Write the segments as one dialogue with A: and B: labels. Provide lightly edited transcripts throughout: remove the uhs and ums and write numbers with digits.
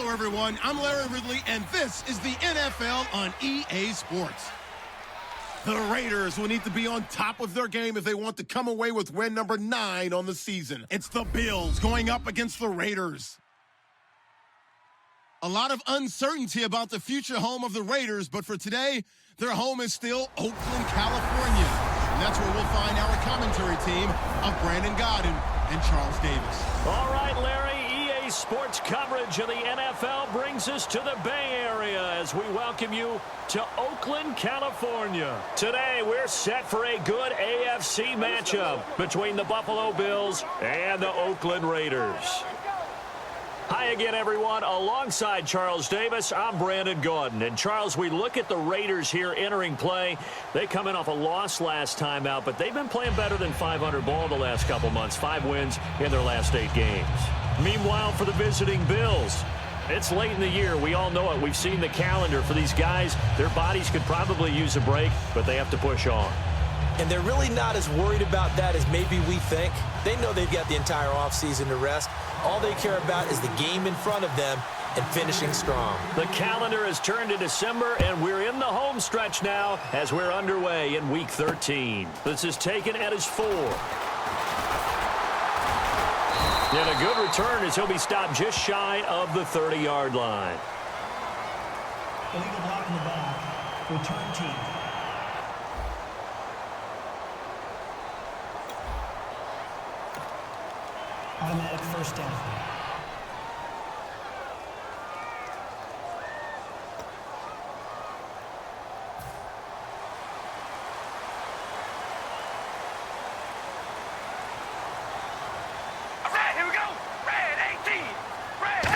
A: Hello, everyone. I'm Larry Ridley, and this is the NFL on EA Sports. The Raiders will need to be on top of their game if they want to come away with win number 9 on the season. It's the Bills going up against the Raiders. A lot of uncertainty about the future home of the Raiders, but for today, their home is still Oakland, California. And that's where we'll find our commentary team of Brandon Godden and Charles Davis.
B: All right, Larry, EA Sports coverage of the NFL brings us to the Bay Area as we welcome you to Oakland, California. Today, we're set for a good AFC matchup between the Buffalo Bills and the Oakland Raiders. Hi again, everyone. Alongside Charles Davis, I'm Brandon Gaudin. And, Charles, we look at the Raiders here entering play. They come in off a loss last time out, but they've been playing better than 500 ball the last couple months. 5 wins in their last 8 games. Meanwhile, for the visiting Bills, it's late in the year. We all know it. We've seen the calendar for these guys. Their bodies could probably use a break, but they have to push on.
C: And they're really not as worried about that as maybe we think. They know they've got the entire offseason to rest. All they care about is the game in front of them and finishing strong. The
B: calendar has turned to December, and we're in the home stretch now as we're underway in Week 13. This is taken at his 4. And a good return as he'll be stopped just shy of the 30-yard line.
D: Illegal block in the back. Return team. Automatic first down.
E: Here we go. Red 18. Red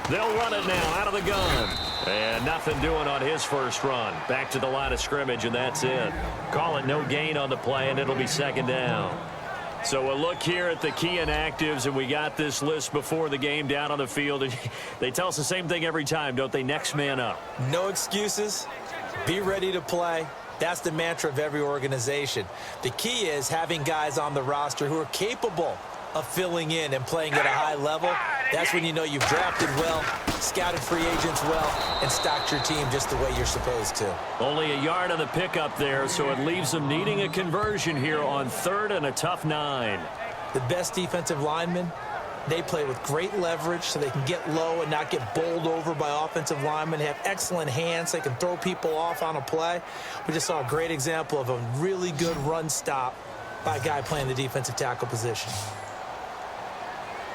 E: 18.
B: They'll run it now out of the gun. And nothing doing on his first run. Back to the line of scrimmage, and that's it. Call it no gain on the play, and it'll be second down. So we'll look here at the key inactives, and we got this list before the game down on the field. And they tell us the same thing every time, don't they? Next man up.
C: No excuses. Be ready to play. That's the mantra of every organization. The key is having guys on the roster who are capable of filling in and playing at a high level. That's when you know you've drafted well, scouted free agents well, and stocked your team just the way you're supposed to.
B: Only a yard on the pickup there, so it leaves them needing a conversion here on 3rd and a tough 9.
C: The best defensive linemen, they play with great leverage so they can get low and not get bowled over by offensive linemen. They have excellent hands. So they can throw people off on a play. We just saw a great example of a really good run stop by a guy playing the defensive tackle position.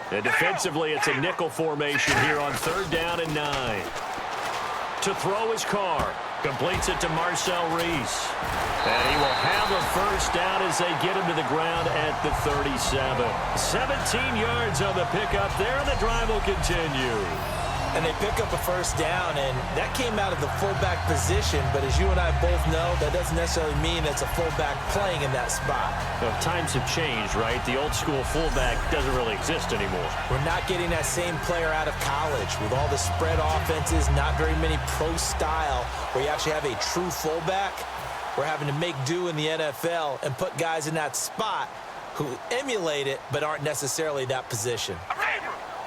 B: And defensively, it's a nickel formation here on 3rd down and 9. To throw his Carr. Completes it to Marcel Reese. And he will have a first down as they get him to the ground at the 37. 17 yards on the pickup there, and the drive will continue.
C: And they pick up a first down, and that came out of the fullback position. But as you and I both know, that doesn't necessarily mean it's a fullback playing in that spot.
B: Well, times have changed, right? The old school fullback doesn't really exist anymore.
C: We're not getting that same player out of college with all the spread offenses, not very many pro style, where you actually have a true fullback. We're having to make do in the NFL and put guys in that spot who emulate it but aren't necessarily that position.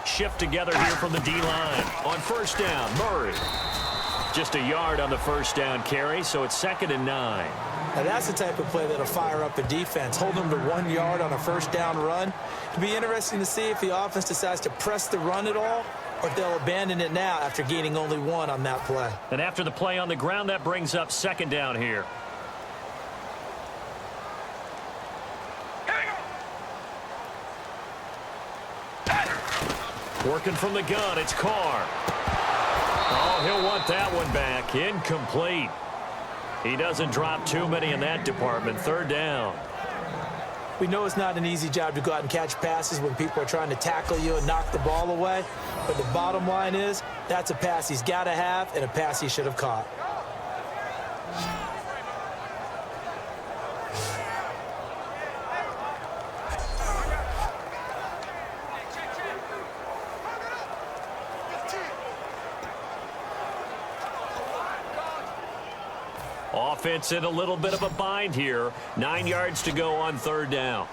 B: Shift together here from the D-line. On first down, Murray. Just a yard on the first down carry, so it's 2nd and 9.
C: Now that's the type of play that'll fire up a defense. Hold them to 1 yard on a first down run. It'll be interesting to see if the offense decides to press the run at all, or if they'll abandon it now after gaining only 1 on that play.
B: And after the play on the ground, that brings up 2nd down here. Working from the gun, it's Carr. Oh, he'll want that one back. Incomplete. He doesn't drop too many in that department. 3rd down.
C: We know it's not an easy job to go out and catch passes when people are trying to tackle you and knock the ball away. But the bottom line is, that's a pass he's got to have and a pass he should have caught.
B: Offense in a little bit of a bind here. 9 yards to go on 3rd down.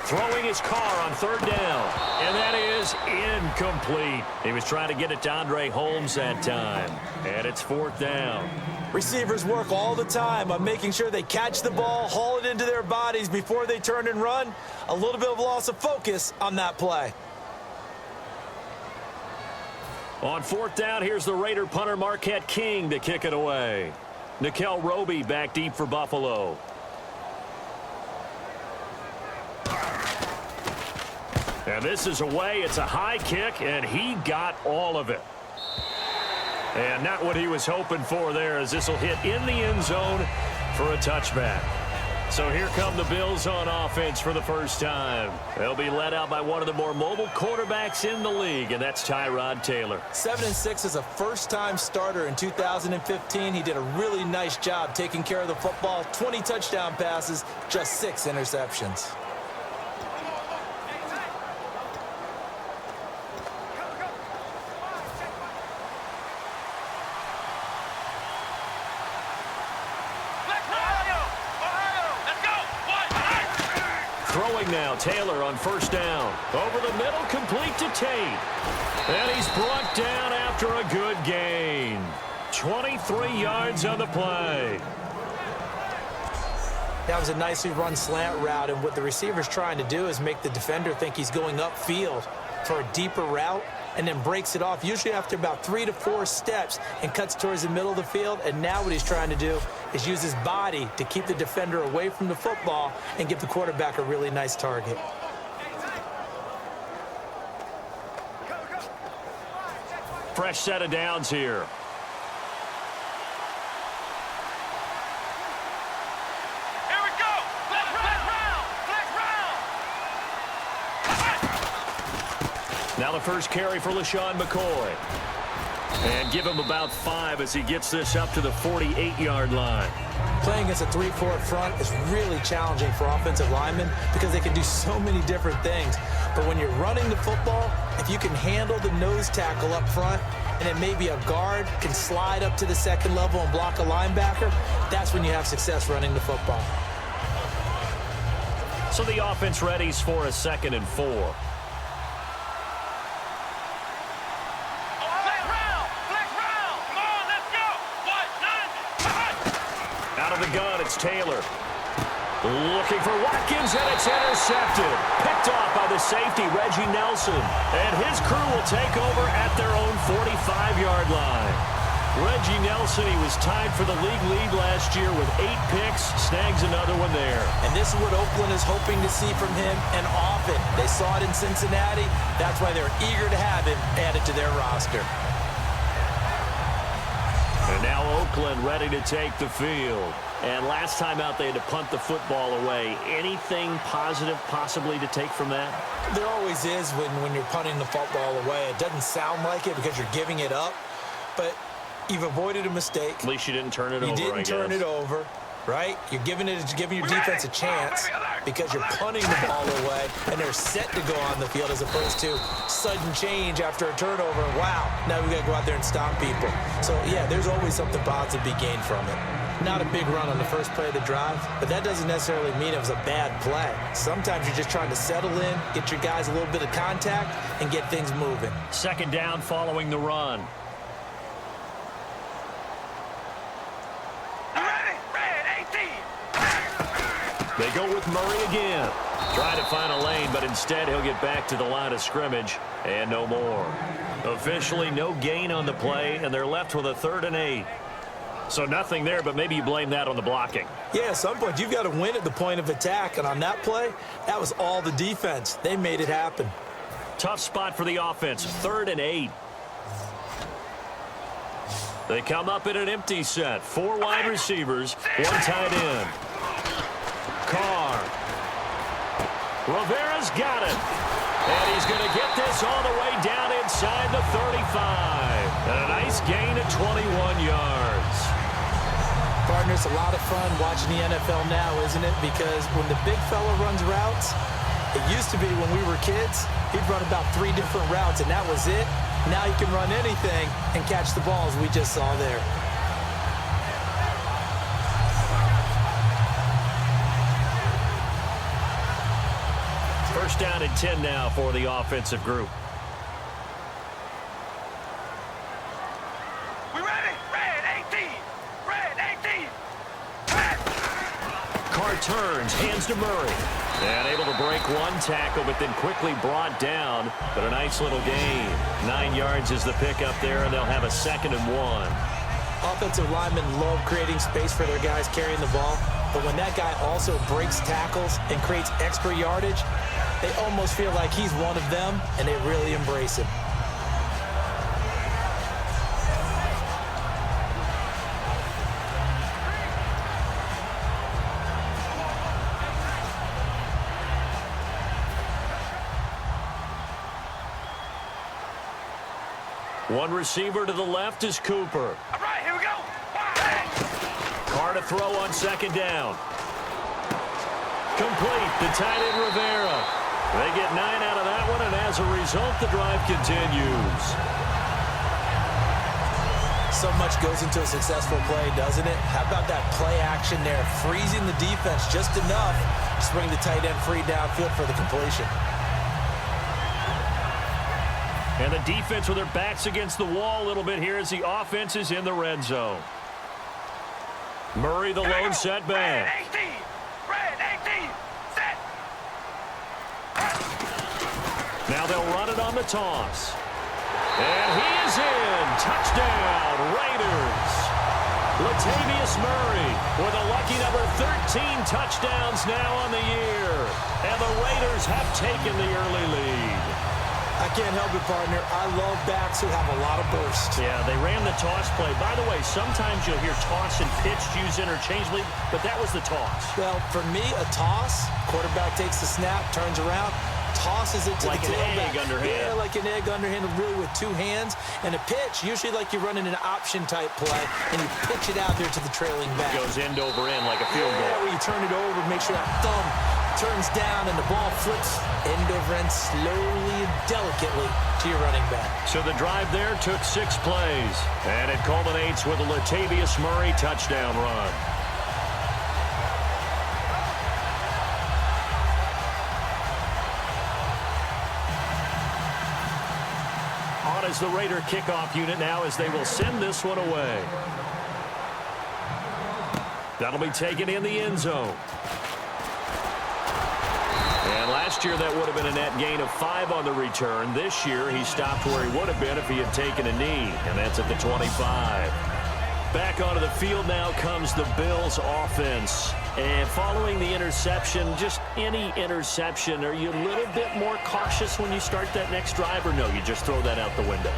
B: Throwing his car on third down. And that is incomplete. He was trying to get it to Andre Holmes that time. And it's fourth down.
C: Receivers work all the time on making sure they catch the ball, haul it into their bodies before they turn and run. A little bit of loss of focus on that play.
B: On fourth down, here's the Raider punter Marquette King to kick it away. Nikel Roby back deep for Buffalo. And this is away. It's a high kick, and he got all of it. And not what he was hoping for there, as this will hit in the end zone for a touchback. So here come the Bills on offense for the first time. They'll be led out by one of the more mobile quarterbacks in the league, and that's Tyrod Taylor.
C: 7-6 as a first-time starter in 2015. He did a really nice job taking care of the football. 20 touchdown passes, just 6 interceptions.
B: Throwing now, Taylor on first down. Over the middle, complete to Tate. And he's brought down after a good gain. 23 yards on the play.
C: That was a nicely run slant route, and what the receiver's trying to do is make the defender think he's going upfield for a deeper route, and then breaks it off, usually after about 3 to 4 steps, and cuts towards the middle of the field. And now what he's trying to do is use his body to keep the defender away from the football and give the quarterback a really nice target.
B: Fresh set of downs here.
E: Here we go.
B: Now the first carry for LaShawn McCoy. And give him about 5 as he gets this up to the 48-yard line.
C: Playing against a 3-4 front is really challenging for offensive linemen because they can do so many different things. But when you're running the football, if you can handle the nose tackle up front, and then maybe a guard can slide up to the second level and block a linebacker, that's when you have success running the football.
B: So the offense readies for a 2nd and 4. Out of the gun, it's Taylor. Looking for Watkins, and it's intercepted. Picked off by the safety, Reggie Nelson. And his crew will take over at their own 45-yard line. Reggie Nelson, he was tied for the league lead last year with 8 picks. Snags another one there.
C: And this is what Oakland is hoping to see from him, and often. They saw it in Cincinnati. That's why they're eager to have him added to their roster.
B: And now Oakland ready to take the field. And last time out, they had to punt the football away. Anything positive possibly to take from that?
C: There always is when you're punting the football away. It doesn't sound like it because you're giving it up, but you've avoided a mistake.
B: At least you didn't turn it over,
C: You didn't turn it over, right? You're giving your defense a chance because you're punting the ball away, and they're set to go on the field as opposed to sudden change after a turnover. Wow, now we got to go out there and stomp people. So, yeah, there's always something positive to be gained from it. Not a big run on the first play of the drive, but that doesn't necessarily mean it was a bad play. Sometimes you're just trying to settle in, get your guys a little bit of contact, and get things moving.
B: 2nd down following the run. They go with Murray again. Trying to find a lane, but instead he'll get back to the line of scrimmage and no more. Officially no gain on the play, and they're left with a 3rd and 8. So nothing there, but maybe you blame that on the blocking.
C: Yeah, at some point you've got to win at the point of attack, and on that play, that was all the defense. They made it happen.
B: Tough spot for the offense, 3rd and 8. They come up in an empty set. 4 wide receivers, 1 tight end. Carr. Rivera's got it. And he's going to get this all the way down inside the 35. And a nice gain of 21 yards.
C: Partner, it's a lot of fun watching the NFL now, isn't it? Because when the big fella runs routes, it used to be when we were kids, he'd run about 3 different routes, and that was it. Now he can run anything and catch the balls we just saw there.
B: First down and 10 now for the offensive group.
E: We ready? Red 18. Red 18. Red.
B: Carr turns, hands to Murray. And able to break one tackle, but then quickly brought down. But a nice little gain. 9 yards is the pickup there, and they'll have a 2nd and 1.
C: Offensive linemen love creating space for their guys carrying the ball. But when that guy also breaks tackles and creates extra yardage, they almost feel like he's one of them, and they really embrace him.
B: One receiver to the left is Cooper.
E: All right, here we go.
B: Carr to throw on 2nd down. Complete. The tight end Rivera. They get 9 out of that one, and as a result, the drive continues.
C: So much goes into a successful play, doesn't it? How about that play action there? Freezing the defense just enough to bring the tight end free downfield for the completion.
B: And the defense with their backs against the wall a little bit here as the offense is in the red zone. Murray, the lone setback.
E: Red 18. Red 18. Set.
B: Now they'll run it on the toss. And he is in. Touchdown, Raiders. Latavius Murray with a lucky number 13 touchdowns now on the year. And the Raiders have taken the early lead.
C: I can't help it, partner. I love backs who have a lot of burst.
B: Yeah, they ran the toss play. By the way, sometimes you'll hear toss and pitch used interchangeably, but that was the toss.
C: Well, for me, a toss, quarterback takes the snap, turns around, tosses it to
B: like
C: the tailback.
B: Like an egg underhand.
C: Yeah, like an egg underhand, really with 2 hands. And a pitch, usually like you're running an option-type play, and you pitch it out there to the trailing back.
B: Goes end over end like a field goal.
C: Yeah, where you turn it over, make sure that thumb turns down and the ball flips end over end slowly and delicately to your running back.
B: So the drive there took 6 plays, and it culminates with a Latavius Murray touchdown run. On is the Raider kickoff unit now as they will send this one away. That'll be taken in the end zone. And last year, that would have been a net gain of 5 on the return. This year, he stopped where he would have been if he had taken a knee, and that's at the 25. Back onto the field now comes the Bills offense. And following the interception, just any interception, are you a little bit more cautious when you start that next drive, or no, you just throw that out the window?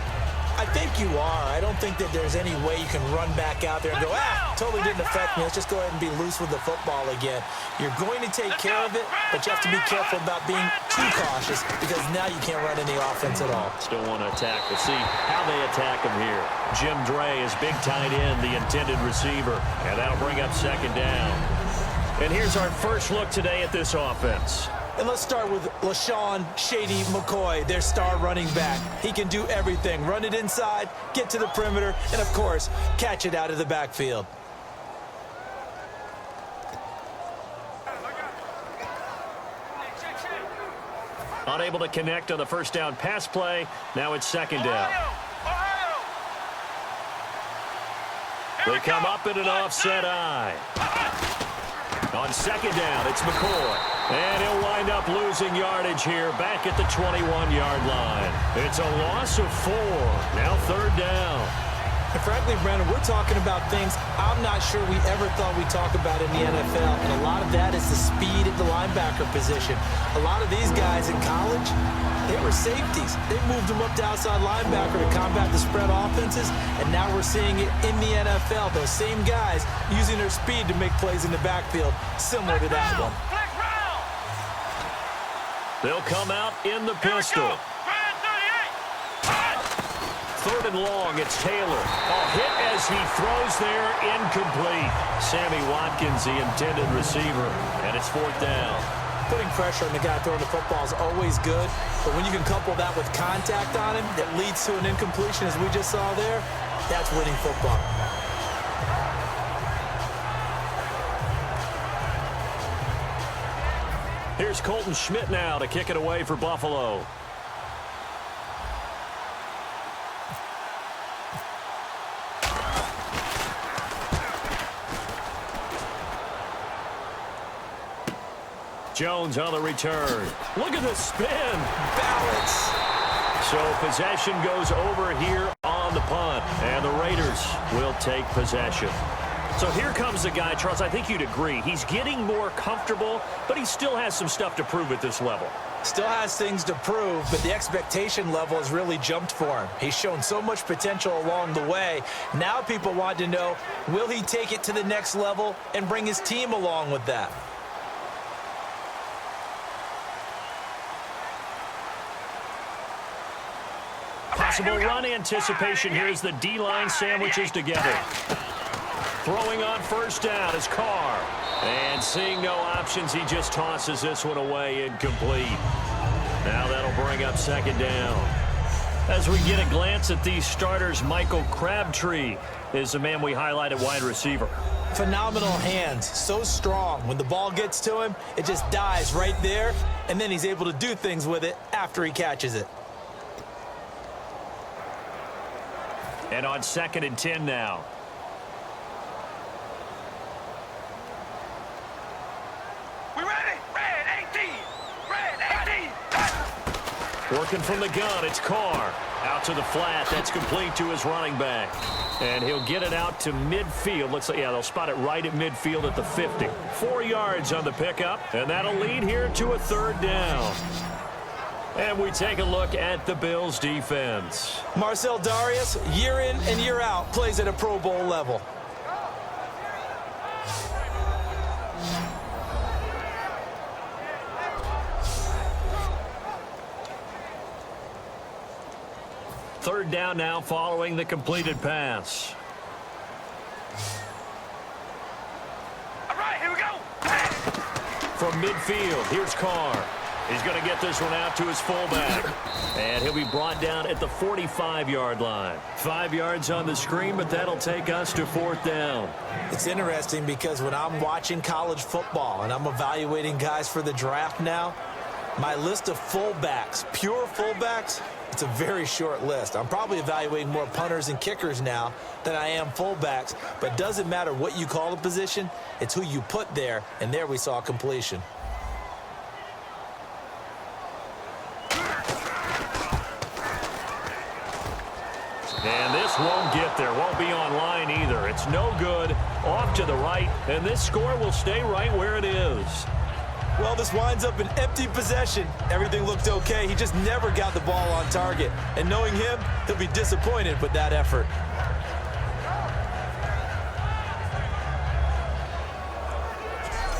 C: I think you are. I don't think that there's any way you can run back out there and go, totally didn't affect me. Let's just go ahead and be loose with the football again. You're going to take care of it, but you have to be careful about being too cautious because now you can't run any offense at all.
B: Still want to attack. We'll see how they attack him here. Jim Dre is big tight end, the intended receiver, and that'll bring up 2nd down. And here's our first look today at this offense.
C: And let's start with LaShawn Shady McCoy, their star running back. He can do everything. Run it inside, get to the perimeter, and, of course, catch it out of the backfield.
B: Unable to connect on the first down pass play. Now it's 2nd down. They come up in an offset eye. On 2nd down, it's McCoy. And he'll wind up losing yardage here back at the 21-yard line. It's a loss of 4. Now 3rd down.
C: And frankly, Brandon, we're talking about things I'm not sure we ever thought we'd talk about in the NFL. And a lot of that is the speed at the linebacker position. A lot of these guys in college, they were safeties. They moved them up to outside linebacker to combat the spread offenses. And now we're seeing it in the NFL. Those same guys using their speed to make plays in the backfield, similar to that one.
B: They'll come out in the pistol. 3rd and long, it's Taylor. A hit as he throws there, incomplete. Sammy Watkins, the intended receiver, and it's 4th down.
C: Putting pressure on the guy throwing the football is always good, but when you can couple that with contact on him that leads to an incompletion, as we just saw there, that's winning football.
B: Here's Colton Schmidt now to kick it away for Buffalo. Jones on the return. Look at the spin.
C: Balance.
B: So possession goes over here on the punt, and the Raiders will take possession. So here comes the guy, Charles, I think you'd agree. He's getting more comfortable, but he still has some stuff to prove at this level.
C: Still has things to prove, but the expectation level has really jumped for him. He's shown so much potential along the way. Now people want to know, will he take it to the next level and bring his team along with that?
B: Possible run anticipation here as the D-line sandwiches together. Throwing on first down is Carr. And seeing no options, he just tosses this one away incomplete. Now that'll bring up second down. As we get a glance at these starters, Michael Crabtree is the man we highlight at wide receiver.
C: Phenomenal hands, so strong. When the ball gets to him, it just dies right there, and then he's able to do things with it after he catches it.
B: And on 2nd and 10 now.
E: We ready? Red 18. Red 18.
B: Working from the gun, it's Carr. Out to the flat. That's complete to his running back. And he'll get it out to midfield. Looks like, yeah, they'll spot it right at midfield at the 50. 4 yards on the pickup, and that'll lead here to a third down. And we take a look at the Bills' defense.
C: Marcel Darius, year in and year out, plays at a Pro Bowl level.
B: Third down now following the completed pass.
E: All right, here we go.
B: From midfield, here's Carr. He's going to get this one out to his fullback. And he'll be brought down at the 45-yard line. 5 yards on the screen, but that'll take us to fourth down.
C: It's interesting because when I'm watching college football and I'm evaluating guys for the draft now, my list of fullbacks, pure fullbacks, it's a very short list. I'm probably evaluating more punters and kickers now than I am fullbacks, but it doesn't matter what you call the position, it's who you put there, and there we saw completion.
B: And this won't get there, won't be online either. It's no good, off to the right, and this score will stay right where it is.
C: Well, this winds up an empty possession. Everything looked okay. He just never got the ball on target. And knowing him, he'll be disappointed with that effort.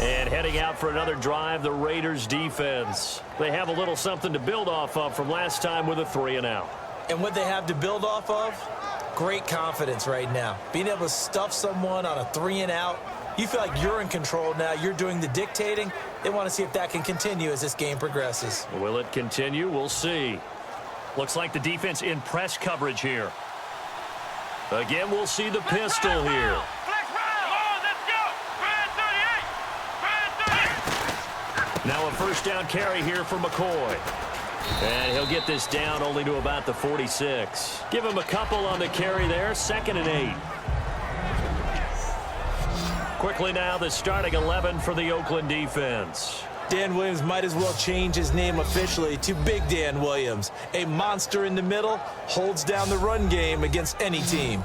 B: And heading out for another drive, the Raiders defense. They have a little something to build off of from last time with a 3-and-out.
C: And what they have to build off of? Great confidence right now. Being able to stuff someone on a 3-and-out. You feel like you're in control now. You're doing the dictating. They want to see if that can continue as this game progresses.
B: Will it continue? We'll see. Looks like the defense in press coverage here. Again, we'll see the pistol here.
E: Flex round. Come on, let's go. Red 38. Red 38.
B: Now a first down carry here for McCoy. And he'll get this down only to about the 46. Give him a couple on the carry there. 2nd and 8. Quickly now, the starting 11 for the Oakland defense.
C: Dan Williams might as well change his name officially to Big Dan Williams. A monster in the middle, holds down the run game against any team.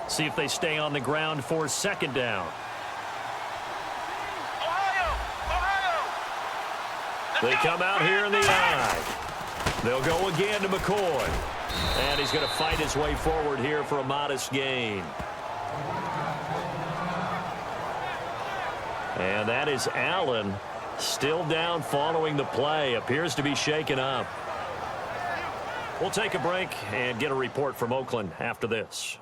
B: See if they stay on the ground for second down. They come out here in the eye. They'll go again to McCoy. And he's going to fight his way forward here for a modest gain. And that is Allen, still down following the play. Appears to be shaken up. We'll take a break and get a report from Oakland after this.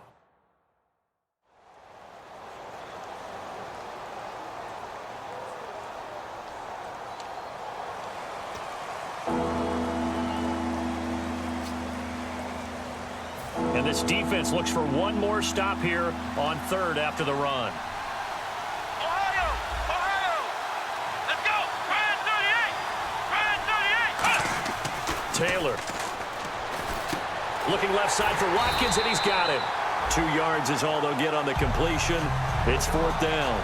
B: And this defense looks for one more stop here on third after the run.
E: Ohio! Ohio! Let's go! Ryan 38! Ryan 38!
B: Taylor. Looking left side for Watkins, and he's got him. 2 yards is all they'll get on the completion. It's fourth down.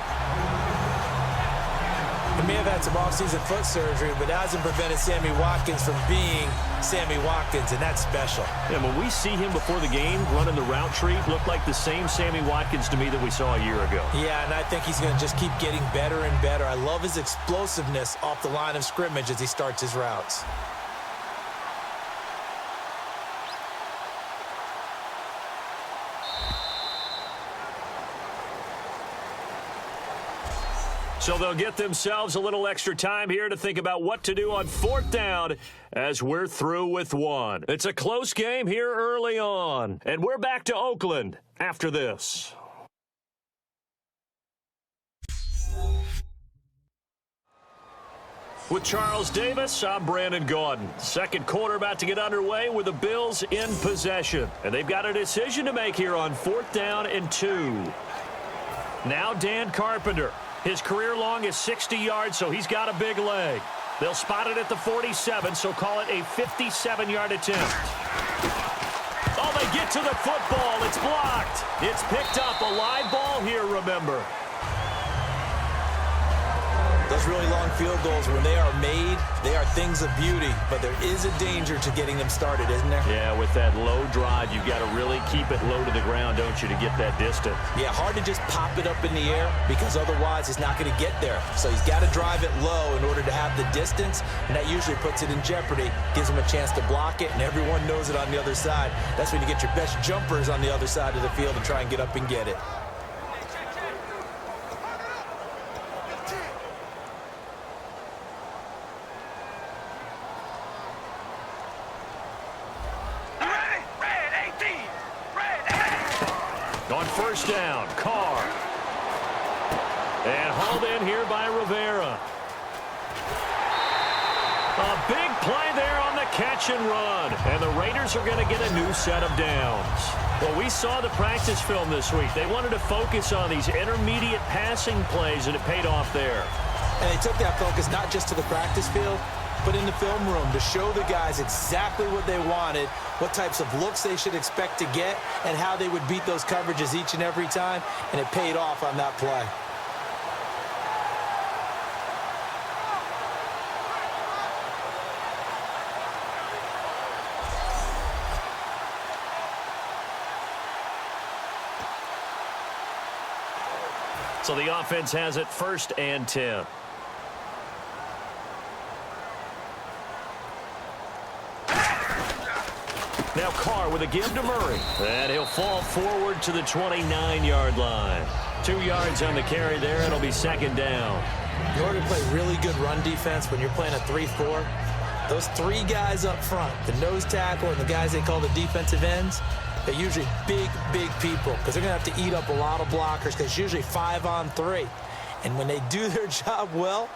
C: He may have had some offseason foot surgery, but that hasn't prevented Sammy Watkins from being Sammy Watkins, and that's special.
B: And when we see him before the game running the route tree, looked like the same Sammy Watkins to me that we saw a year ago.
C: Yeah, and I think he's going to just keep getting better and better. I love his explosiveness off the line of scrimmage as he starts his routes.
B: So they'll get themselves a little extra time here to think about what to do on fourth down as we're through with one. It's a close game here early on. And we're back to Oakland after this. With Charles Davis, I'm Brandon Gaudin. Second quarter about to get underway with the Bills in possession. And they've got a decision to make here on fourth down and 2. Now Dan Carpenter. His career long is 60 yards, so he's got a big leg. They'll spot it at the 47, so call it a 57-yard attempt. Oh, they get to the football. It's blocked. It's picked up. A live ball here, remember.
C: Those really long field goals, when they are made, they are things of beauty, but there is a danger to getting them started, isn't there?
B: Yeah, with that low drive, you've got to really keep it low to the ground, don't you, to get that distance.
C: Yeah, hard to just pop it up in the air because otherwise he's not going to get there. So he's got to drive it low in order to have the distance, and that usually puts it in jeopardy, gives him a chance to block it, and everyone knows it on the other side. That's when you get your best jumpers on the other side of the field and try and get up and get it.
B: On first down, Carr. And hauled in here by Rivera. A big play there on the catch and run. And the Raiders are going to get a new set of downs. Well, we saw the practice film this week. They wanted to focus on these intermediate passing plays, and it paid off there.
C: And they took that focus not just to the practice field, but in the film room to show the guys exactly what they wanted, what types of looks they should expect to get, and how they would beat those coverages each and every time, and it paid off on that play.
B: So the offense has it first and 10. Now Carr with a give to Murray. And he'll fall forward to the 29-yard line. 2 yards on the carry there. It'll be second down.
C: In order to play really good run defense when you're playing a 3-4, those 3 guys up front, the nose tackle and the guys they call the defensive ends, they're usually big, big people because they're going to have to eat up a lot of blockers because it's usually 5-on-3. And when they do their job well,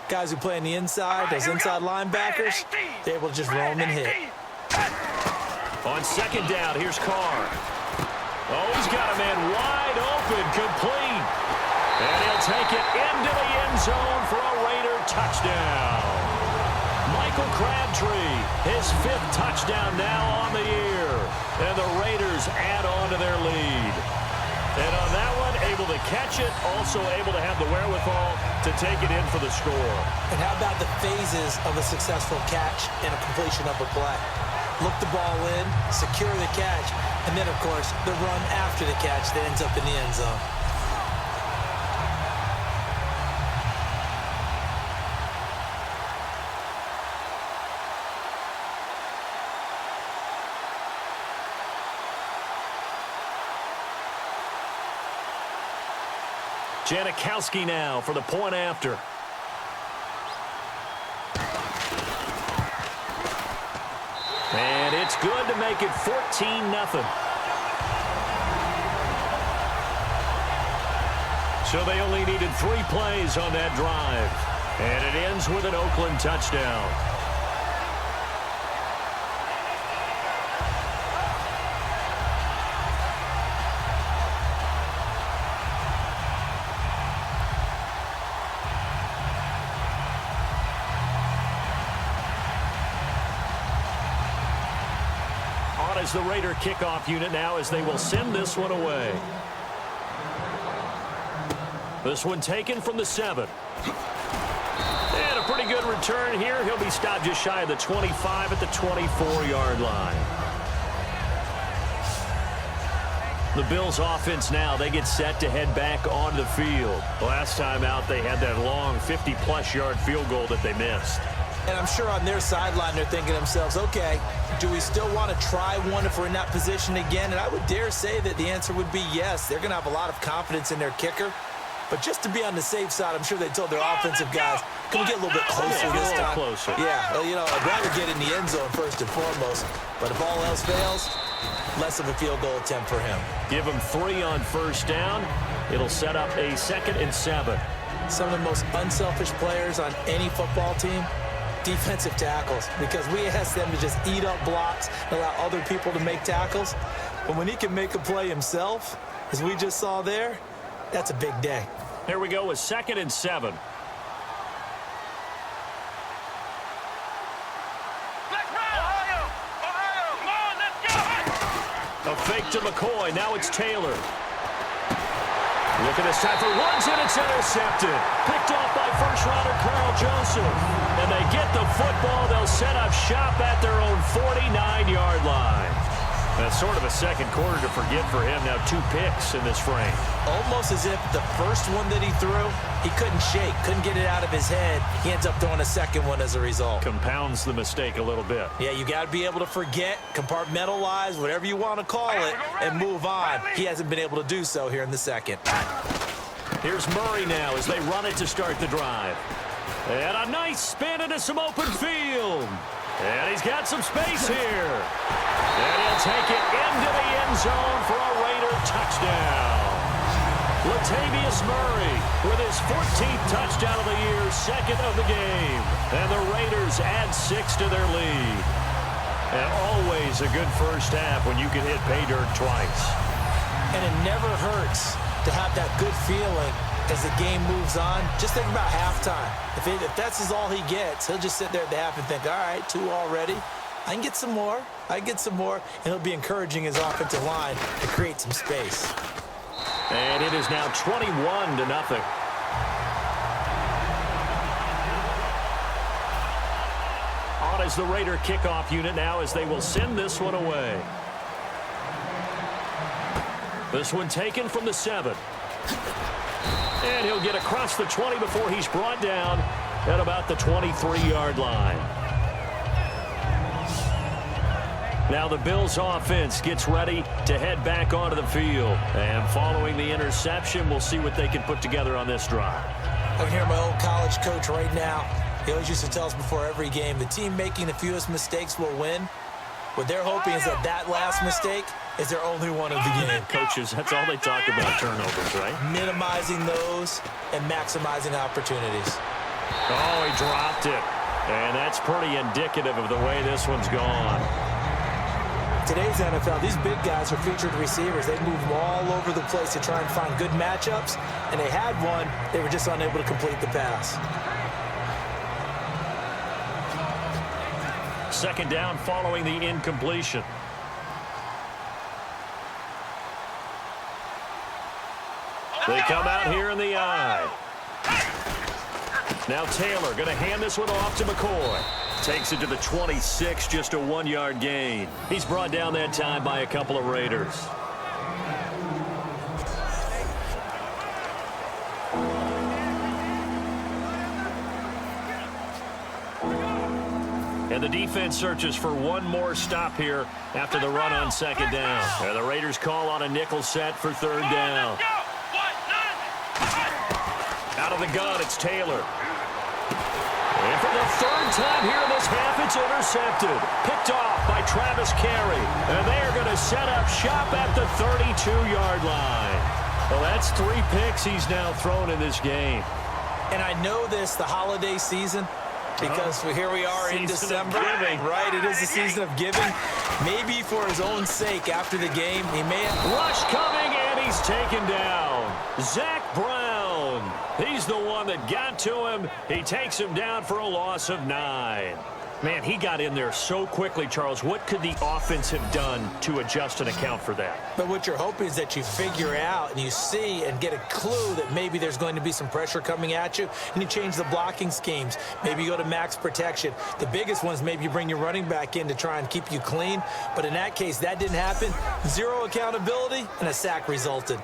C: guys who play on the inside, those inside linebackers, they're able to just roam and hit.
B: On second down, here's Carr. Oh, he's got a man wide open, complete. And he'll take it into the end zone for a Raider touchdown. Michael Crabtree, his 5th touchdown now on the year. And the Raiders add on to their lead. And on that one, able to catch it, also able to have the wherewithal to take it in for the score.
C: And how about the phases of a successful catch and a completion of a play? Look the ball in, secure the catch, and then, of course, the run after the catch that ends up in the end zone.
B: Janikowski now for the point after. And it's good to make it 14-0. So they only needed 3 plays on that drive. And it ends with an Oakland touchdown. as the Raider kickoff unit now as they will send this one away. This one taken from the 7. And a pretty good return here. He'll be stopped just shy of the 25 at the 24-yard line. The Bills offense now, they get set to head back on the field. Last time out, they had that long 50-plus yard field goal that they missed.
C: And I'm sure on their sideline, they're thinking to themselves, okay, do we still want to try one if we're in that position again? And I would dare say that the answer would be yes. They're going to have a lot of confidence in their kicker. But just to be on the safe side, I'm sure they told their offensive guys, can we get a little bit closer this time?
B: Closer.
C: Yeah, well, you know, I'd rather get in the end zone first and foremost. But if all else fails, less of a field goal attempt for him.
B: Give him 3 on first down. It'll set up a 2nd and 7.
C: Some of the most unselfish players on any football team, defensive tackles, because we ask them to just eat up blocks and allow other people to make tackles. But when he can make a play himself, as we just saw there, that's a big day.
B: Here we go with 2nd and 7. A fake to McCoy. Now it's Taylor. Look at this time for Woods, and it's intercepted. Picked off by first-rounder Carl Joseph. And they get the football. They'll set up shop at their own 49-yard line. That's sort of a second quarter to forget for him. Now 2 picks in this frame.
C: Almost as if the first one that he threw, he couldn't shake, couldn't get it out of his head. He ends up throwing a second one as a result.
B: Compounds the mistake a little bit.
C: Yeah, you got to be able to forget, compartmentalize, whatever you want to call it, and move on. He hasn't been able to do so here in the second.
B: Here's Murray now as they run it to start the drive. And a nice spin into some open field. And he's got some space here. And he'll take it into the end zone for a Raider touchdown. Latavius Murray with his 14th touchdown of the year, 2nd of the game. And the Raiders add 6 to their lead. And always a good first half when you can hit pay dirt twice.
C: And it never hurts to have that good feeling as the game moves on. Just think about halftime. If that's all he gets, he'll just sit there at the half and think, all right, 2 already. I can get some more. I can get some more. And he'll be encouraging his offensive line to create some space.
B: And it is now 21-0. On as the Raider kickoff unit now as they will send this one away. This one taken from the 7. And he'll get across the 20 before he's brought down at about the 23-yard line. Now the Bills offense gets ready to head back onto the field. And following the interception, we'll see what they can put together on this drive.
C: I can hear my old college coach right now. He always used to tell us before every game, the team making the fewest mistakes will win. What they're hoping is that last mistake is their only one of the game.
B: Coaches, that's all they talk about, turnovers, right?
C: Minimizing those and maximizing opportunities.
B: Oh, he dropped it. And that's pretty indicative of the way this one's gone.
C: Today's NFL, these big guys are featured receivers. They move all over the place to try and find good matchups, and they had one. They were just unable to complete the pass.
B: 2nd down following the incompletion. They come out here in the eye. Now Taylor going to hand this one off to McCoy. Takes it to the 26, just a 1-yard gain. He's brought down that time by a couple of Raiders. And the defense searches for one more stop here after the run on 2nd down. And the Raiders call on a nickel set for 3rd down. Out of the gun, it's Taylor. And for the 3rd time here in this half, it's intercepted. Picked off by Travis Carey. And they are going to set up shop at the 32-yard line. Well, that's 3 picks he's now thrown in this game.
C: And I know this, the holiday season, because here we are in December, right? It is the season of giving. Maybe for his own sake after the game, he may have...
B: Rush coming, and he's taken down. Zach Brown. He's the one that got to him. He takes him down for a loss of 9. Man, he got in there so quickly, Charles. What could the offense have done to adjust and account for that?
C: But what you're hoping is that you figure out and you see and get a clue that maybe there's going to be some pressure coming at you, and you change the blocking schemes. Maybe you go to max protection. The biggest ones, maybe you bring your running back in to try and keep you clean. But in that case, that didn't happen. Zero accountability, and a sack resulted.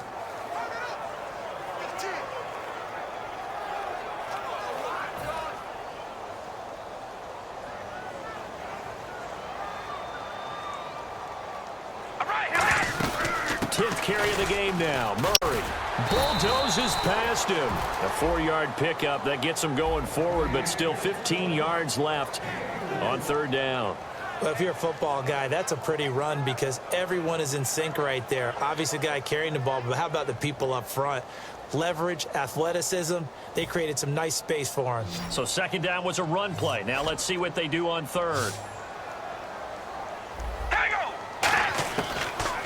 B: Carry of the game now. Murray bulldozes past him. A 4-yard pickup that gets him going forward, but still 15 yards left on 3rd down.
C: Well, if you're a football guy, that's a pretty run because everyone is in sync right there. Obviously, the guy carrying the ball, but how about the people up front? Leverage, athleticism, they created some nice space for him.
B: So 2nd down was a run play. Now let's see what they do on 3rd.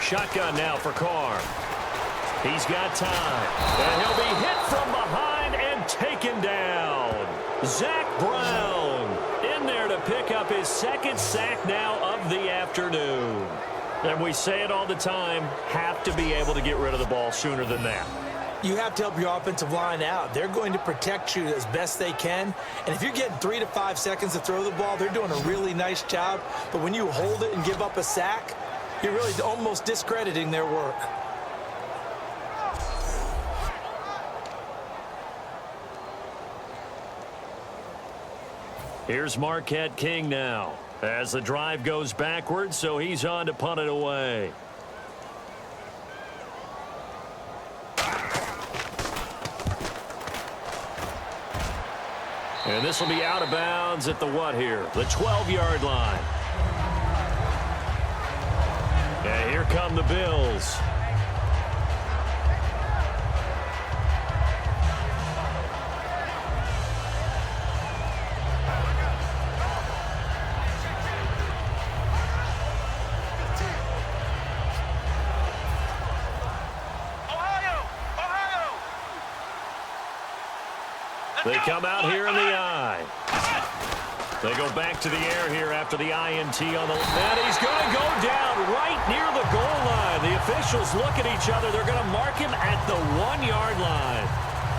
B: Shotgun now for Carr. He's got time. And he'll be hit from behind and taken down. Zach Brown in there to pick up his 2nd sack now of the afternoon. And we say it all the time, have to be able to get rid of the ball sooner than that.
C: You have to help your offensive line out. They're going to protect you as best they can. And if you're getting 3 to 5 seconds to throw the ball, they're doing a really nice job. But when you hold it and give up a sack, you're really almost discrediting their work.
B: Here's Marquette King now as the drive goes backwards, so he's on to punt it away. And this will be out of bounds at the what here? The 12-yard line. And here come the Bills. They come out here in the eye. They go back to the air here after the INT on the... And he's going to go down right near the goal line. The officials look at each other. They're going to mark him at the 1-yard line.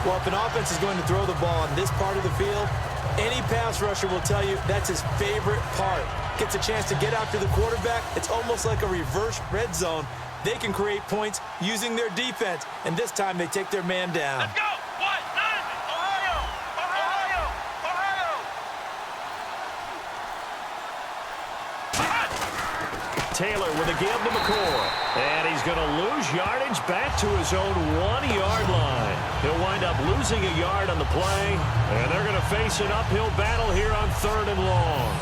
C: Well, if an offense is going to throw the ball on this part of the field, any pass rusher will tell you that's his favorite part. Gets a chance to get after the quarterback. It's almost like a reverse red zone. They can create points using their defense, and this time they take their man down.
E: Let's go!
B: Taylor with a give to McCoy. And he's going to lose yardage back to his own 1-yard line. He'll wind up losing a yard on the play. And they're going to face an uphill battle here on 3rd and long.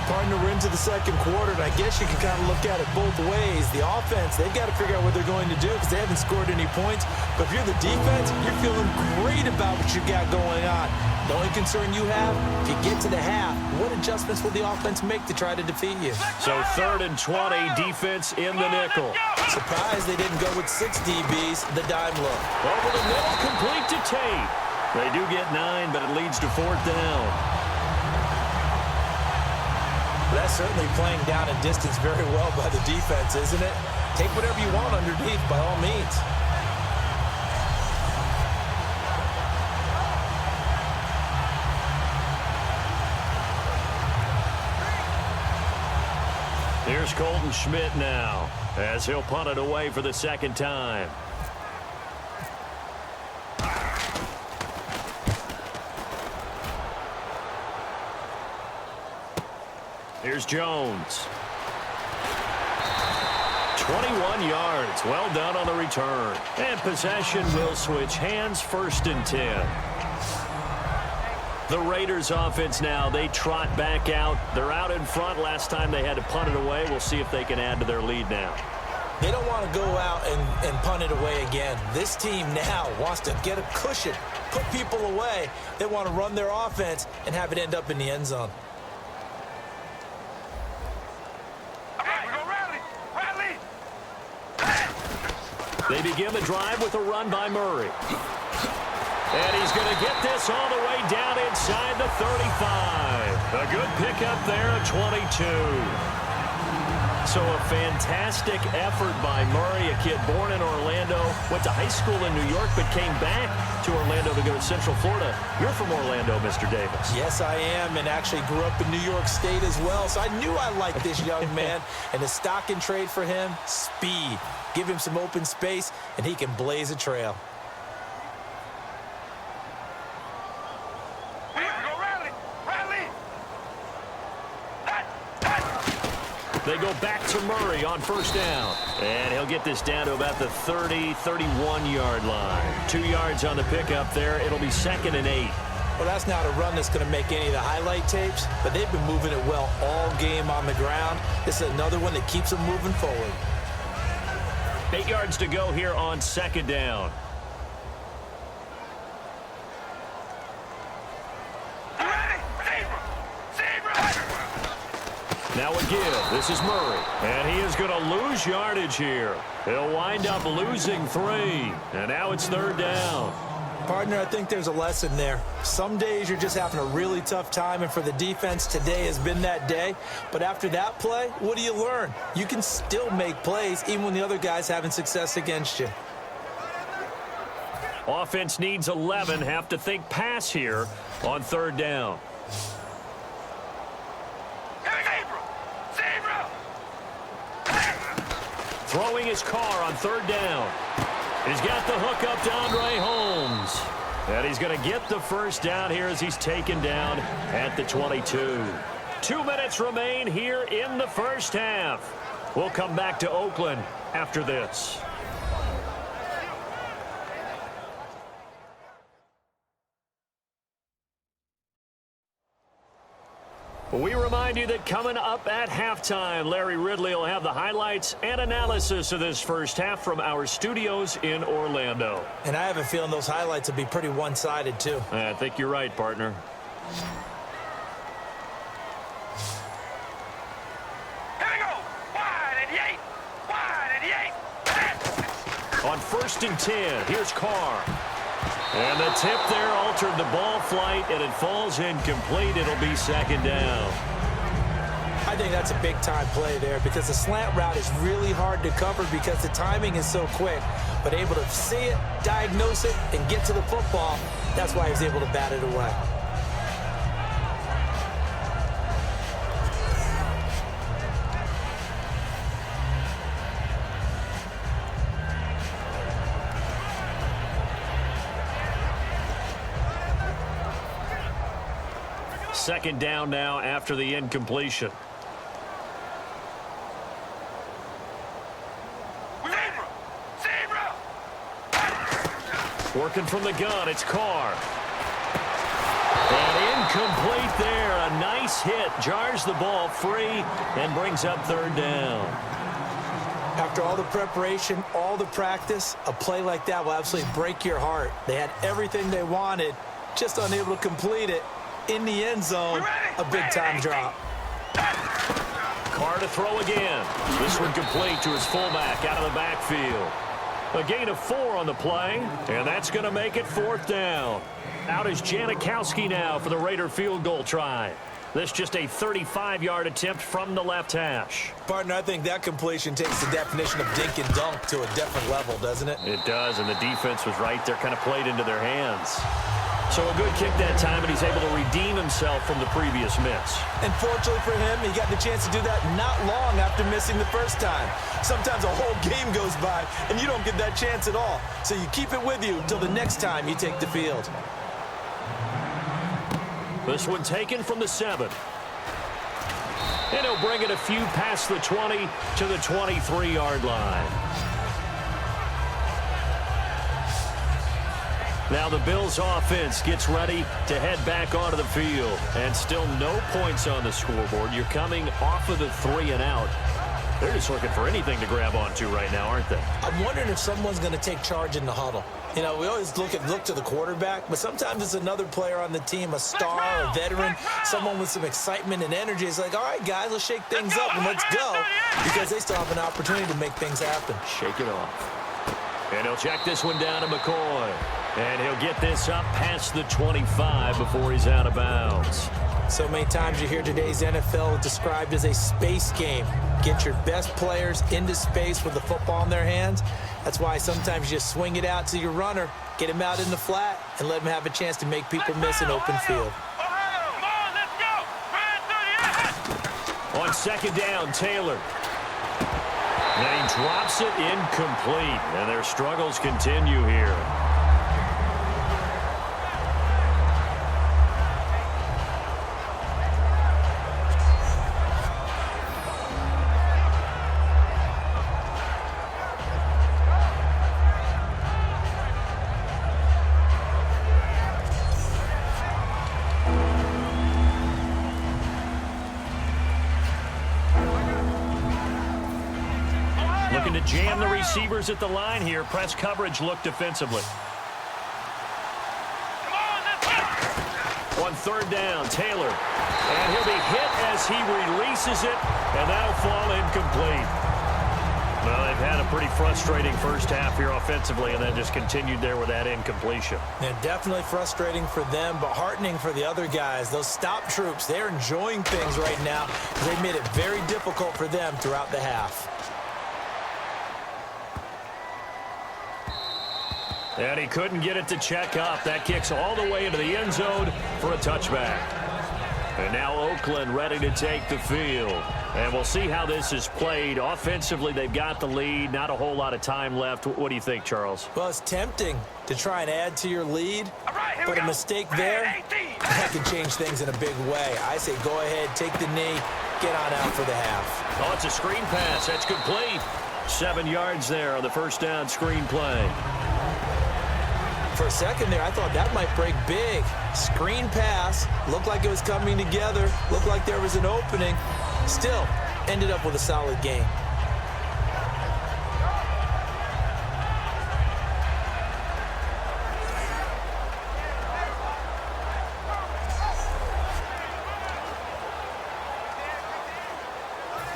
C: Partner, we're into the 2nd quarter, and I guess you can kind of look at it both ways. The offense, they've got to figure out what they're going to do because they haven't scored any points. But if you're the defense, you're feeling great about what you got going on. The only concern you have, if you get to the half, what adjustments will the offense make to try to defeat you?
B: So 3rd and 20, defense in the nickel.
C: Surprised they didn't go with 6 DBs, the dime look.
B: Over the middle, complete to Tate. They do get 9, but it leads to 4th down.
C: That's certainly playing down and distance very well by the defense, isn't it? Take whatever you want underneath, by all means.
B: Here's Colton Schmidt now as he'll punt it away for the 2nd time. Here's Jones. 21 yards. Well done on the return. And possession will switch hands, 1st and 10. The Raiders offense now, they trot back out. They're out in front. Last time they had to punt it away. We'll see if they can add to their lead now.
C: They don't want to go out and punt it away again. This team now wants to get a cushion, put people away. They want to run their offense and have it end up in the end zone.
B: They begin the drive with a run by Murray. And he's going to get this all the way down inside the 35. A good pickup there at 22. So a fantastic effort by Murray, a kid born in Orlando, went to high school in New York, but came back to Orlando to go to Central Florida. You're from Orlando, Mr. Davis.
C: Yes, I am, and actually grew up in New York State as well, so I knew I liked this young man. And the stock and trade for him, speed. Give him some open space, and he can blaze a trail.
B: They go back to Murray on first down. And he'll get this down to about the 30, 31-yard line. 2 yards on the pickup there. It'll be 2nd and 8.
C: Well, that's not a run that's going to make any of the highlight tapes, but they've been moving it well all game on the ground. This is another one that keeps them moving forward.
B: 8 yards to go here on 2nd down. Now a give. This is Murray. And he is going to lose yardage here. He'll wind up losing 3. And now it's 3rd down.
C: Partner, I think there's a lesson there. Some days you're just having a really tough time, and for the defense, today has been that day. But after that play, what do you learn? You can still make plays even when the other guy's having success against you.
B: Offense needs 11. Have to think pass here on 3rd down. Throwing his car on 3rd down. He's got the hook up to Andre Holmes. And he's going to get the first down here as he's taken down at the 22. 2 minutes remain here in the first half. We'll come back to Oakland after this. We remind you that coming up at halftime, Larry Ridley will have the highlights and analysis of this first half from our studios in Orlando.
C: And I have a feeling those highlights will be pretty one-sided, too.
B: I think you're right, partner.
E: Here we go. Wide and 8. Wide and 8.
B: On 1st and 10, here's Carr. And the tip there altered the ball flight, and it falls incomplete. It'll be 2nd down.
C: I think that's a big-time play there because the slant route is really hard to cover because the timing is so quick. But able to see it, diagnose it, and get to the football, that's why he was able to bat it away.
B: Second down now after the incompletion. Working from the gun, it's Carr. And incomplete there. A nice hit. Jars the ball free and brings up 3rd down.
C: After all the preparation, all the practice, a play like that will absolutely break your heart. They had everything they wanted, just unable to complete it. In the end zone, a big-time drop.
B: Carr to throw again. This one complete to his fullback out of the backfield. A gain of 4 on the play, and that's going to make it 4th down. Out is Janikowski now for the Raider field goal try. This just a 35-yard attempt from the left hash.
C: Partner, I think that completion takes the definition of dink and dunk to a different level, doesn't it?
B: It does, and the defense was right there, kind of played into their hands. So a good kick that time, and he's able to redeem himself from the previous miss.
C: And fortunately for him, he got the chance to do that not long after missing the first time. Sometimes a whole game goes by, and you don't get that chance at all. So you keep it with you until the next time you take the field.
B: This one taken from the 7. And he'll bring it a few past the 20 to the 23-yard line. Now the Bills offense gets ready to head back onto the field. And still no points on the scoreboard. You're coming off of the 3 and out. They're just looking for anything to grab onto right now, aren't they?
C: I'm wondering if someone's going to take charge in the huddle. You know, we always look to the quarterback, but sometimes it's another player on the team, a star, a veteran, someone with some excitement and energy. It's like, all right, guys, let's shake things up and let's go, because they still have an opportunity to make things happen.
B: Shake it off. And he'll check this one down to McCoy. And he'll get this up past the 25 before he's out of bounds.
C: So many times you hear today's NFL described as a space game. Get your best players into space with the football in their hands. That's why sometimes you just swing it out to your runner, get him out in the flat, and let him have a chance to make people miss an open field.
B: On second down, Taylor. And he drops it incomplete. And their struggles continue here. Looking to jam the receivers at the line here. Press coverage look defensively. On third down, Taylor. And he'll be hit as he releases it, and that'll fall incomplete. Well, they've had a pretty frustrating first half here offensively, and then just continued there with that incompletion.
C: Yeah, definitely frustrating for them, but heartening for the other guys. Those stop troops, they're enjoying things right now. They've made it very difficult for them throughout the half.
B: And he couldn't get it to check up. That kicks all the way into the end zone for a touchback. And now Oakland ready to take the field. And we'll see how this is played. Offensively, they've got the lead. Not a whole lot of time left. What do you think, Charles?
C: Well, it's tempting to try and add to your lead, but a mistake there, that can change things in a big way. I say go ahead, take the knee, get on out for the half.
B: Oh, it's a screen pass. That's complete. 7 yards there on the first down screen play.
C: For a second there, I thought that might break big. Screen pass, looked like it was coming together, looked like there was an opening. Still, ended up with a solid game.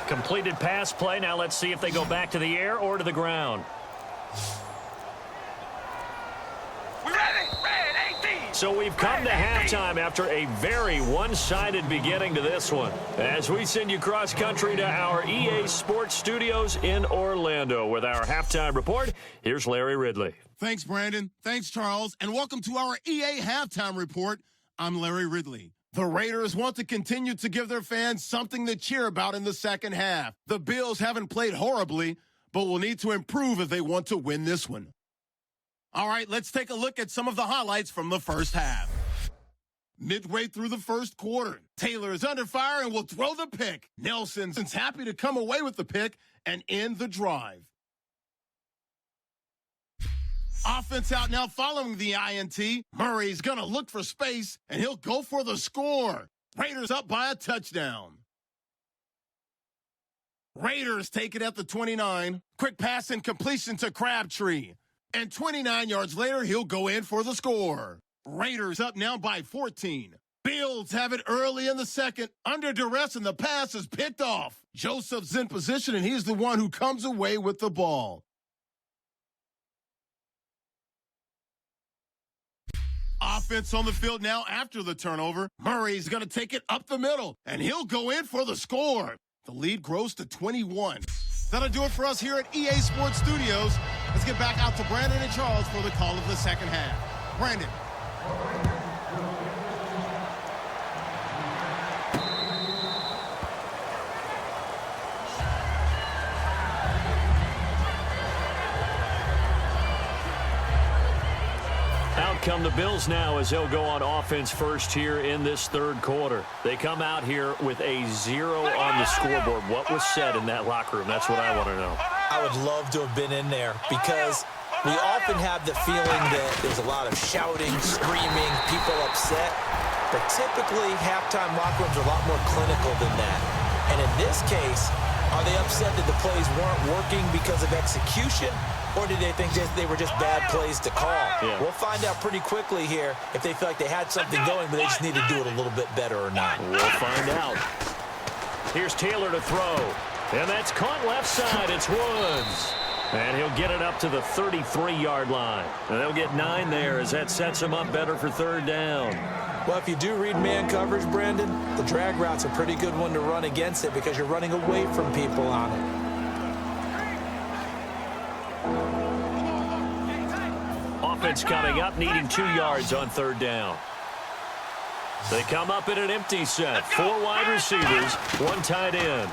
B: Completed pass play. Now let's see if they go back to the air or to the ground. So we've come to halftime after a very one-sided beginning to this one. As we send you cross-country to our EA Sports Studios in Orlando with our halftime report, here's Larry Ridley.
A: Thanks, Brandon. Thanks, Charles. And welcome to our EA Halftime Report. I'm Larry Ridley. The Raiders want to continue to give their fans something to cheer about in the second half. The Bills haven't played horribly, but will need to improve if they want to win this one. All right, let's take a look at some of the highlights from the first half. Midway through the first quarter, Taylor is under fire and will throw the pick. Nelson's happy to come away with the pick and end the drive. Offense out now following the INT. Murray's going to look for space, and he'll go for the score. Raiders up by a touchdown. Raiders take it at the 29. Quick pass and completion to Crabtree. And 29 yards later, he'll go in for the score. Raiders up now by 14. Bills have it early in the second. Under duress, and the pass is picked off. Joseph's in position, and he's the one who comes away with the ball. Offense on the field now after the turnover. Murray's going to take it up the middle, and he'll go in for the score. The lead grows to 21. That'll do it for us here at EA Sports Studios. Let's get back out to Brandon and Charles for the call of the second half. Brandon.
B: Out come the Bills now as they'll go on offense first here in this third quarter. They come out here with a 0 on the scoreboard. What was said in that locker room? That's what I want to know.
C: I would love to have been in there because we often have the feeling that there's a lot of shouting, screaming, people upset. But typically, halftime locker rooms are a lot more clinical than that. And in this case, are they upset that the plays weren't working because of execution? Or did they think they were just bad plays to call?
B: Yeah.
C: We'll find out pretty quickly here if they feel like they had something going, but they just need to do it a little bit better or not.
B: We'll find out. Here's Taylor to throw. And that's caught left side. It's Woods. And he'll get it up to the 33-yard line. And they'll get 9 there as that sets him up better for 3rd down.
C: Well, if you do read man coverage, Brandon, the drag route's a pretty good one to run against it because you're running away from people on it.
B: Offense coming up, needing 2 yards on 3rd down. They come up in an empty set. 4 wide receivers, 1 tight end.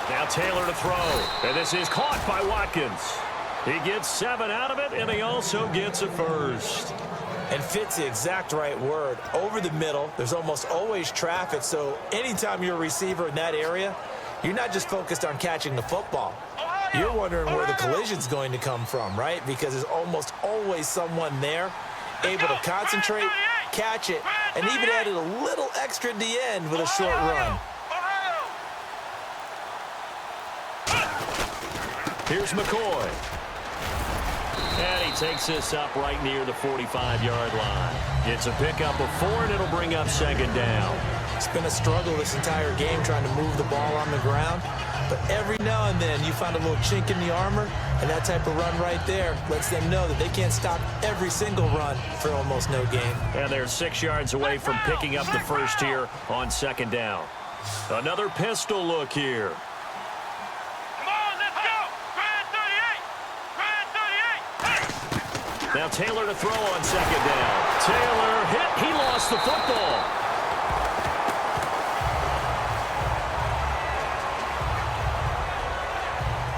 B: Now Taylor to throw. And this is caught by Watkins. He gets 7 out of it, and he also gets a first.
C: And fits the exact right word. Over the middle, there's almost always traffic, so anytime you're a receiver in that area, you're not just focused on catching the football. You're wondering where the collision's going to come from, right? Because there's almost always someone there able to concentrate, catch it, and even added a little extra at the end with a short run.
B: Here's McCoy. And he takes this up right near the 45-yard line. It's a pickup of 4, and it'll bring up 2nd down.
C: It's been a struggle this entire game trying to move the ball on the ground. But every now and then you find a little chink in the armor, and that type of run right there lets them know that they can't stop every single run for almost no gain.
B: And they're 6 yards away from picking up the first here on 2nd down. Another pistol look here. Now Taylor to throw on 2nd down. Taylor hit. He lost the football.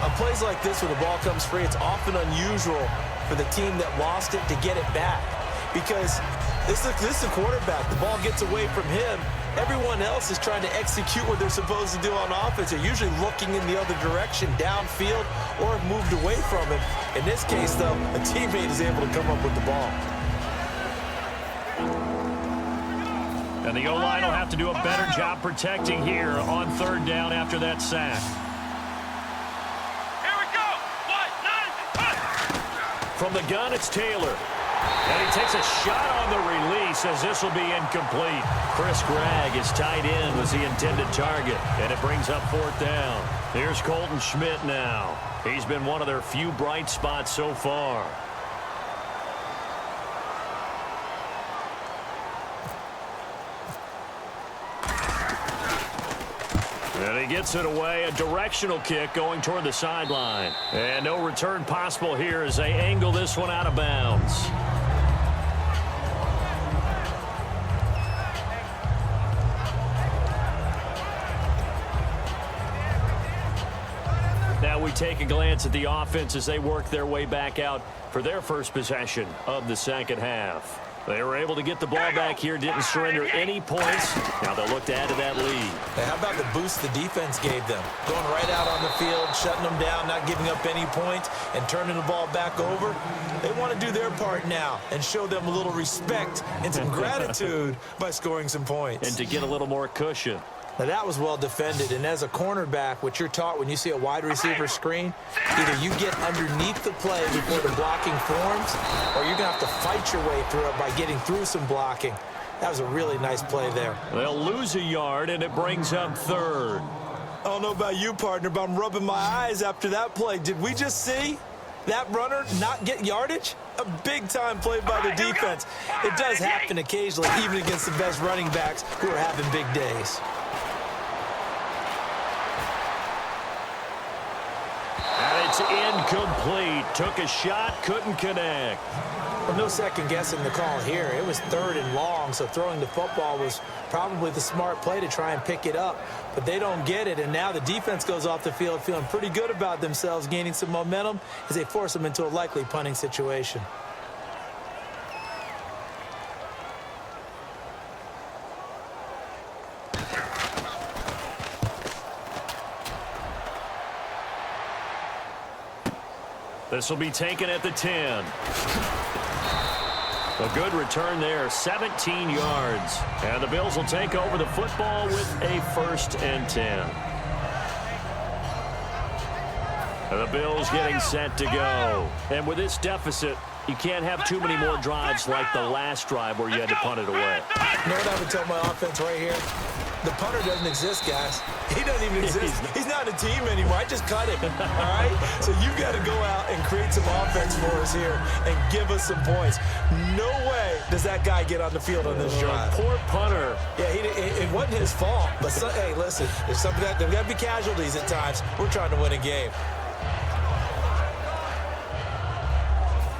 C: On plays like this where the ball comes free, it's often unusual for the team that lost it to get it back. Because this is a quarterback. The ball gets away from him. Everyone else is trying to execute what they're supposed to do on offense. They're usually looking in the other direction, downfield, or have moved away from him. In this case, though, a teammate is able to come up with the ball.
B: And the O-line will have to do a better job protecting here on 3rd down after that sack.
E: Here we go.
B: From the gun, it's Taylor. And he takes a shot on the release as this will be incomplete. Chris Gregg, his tight end, was the intended target, and it brings up 4th down. Here's Colton Schmidt now. He's been one of their few bright spots so far. And he gets it away, a directional kick going toward the sideline. And no return possible here as they angle this one out of bounds. Now we take a glance at the offense as they work their way back out for their first possession of the 2nd half. They were able to get the ball back here, didn't surrender any points. Now they'll look to add to that lead.
C: Hey, how about the boost the defense gave them? Going right out on the field, shutting them down, not giving up any points, and turning the ball back over. They want to do their part now and show them a little respect and some gratitude by scoring some points.
B: And to get a little more cushion.
C: Now, that was well defended, and as a cornerback, what you're taught when you see a wide receiver screen, either you get underneath the play before the blocking forms, or you're going to have to fight your way through it by getting through some blocking. That was a really nice play there.
B: They'll lose a yard, and it brings up 3rd.
C: I don't know about you, partner, but I'm rubbing my eyes after that play. Did we just see that runner not get yardage? A big-time play by the defense. It does happen occasionally, even against the best running backs who are having big days.
B: It's incomplete. Took a shot, couldn't connect.
C: Well, no second guessing the call here. It was 3rd and long, so throwing the football was probably the smart play to try and pick it up. But they don't get it, and now the defense goes off the field feeling pretty good about themselves, gaining some momentum as they force them into a likely punting situation.
B: This will be taken at the 10. A good return there, 17 yards. And the Bills will take over the football with a 1st and 10. And the Bills getting set to go. And with this deficit, you can't have too many more drives like the last drive where you had to punt it away.
C: You know what I would tell my offense right here? The punter doesn't exist, guys. He doesn't even exist. He's not a team anymore. I just cut him, all right? So you've got to go out and create some offense for us here and give us some points. No way does that guy get on the field on this drive.
B: Poor punter.
C: Yeah, it wasn't his fault. But, hey, listen, there's got to be casualties at times. We're trying to win a game.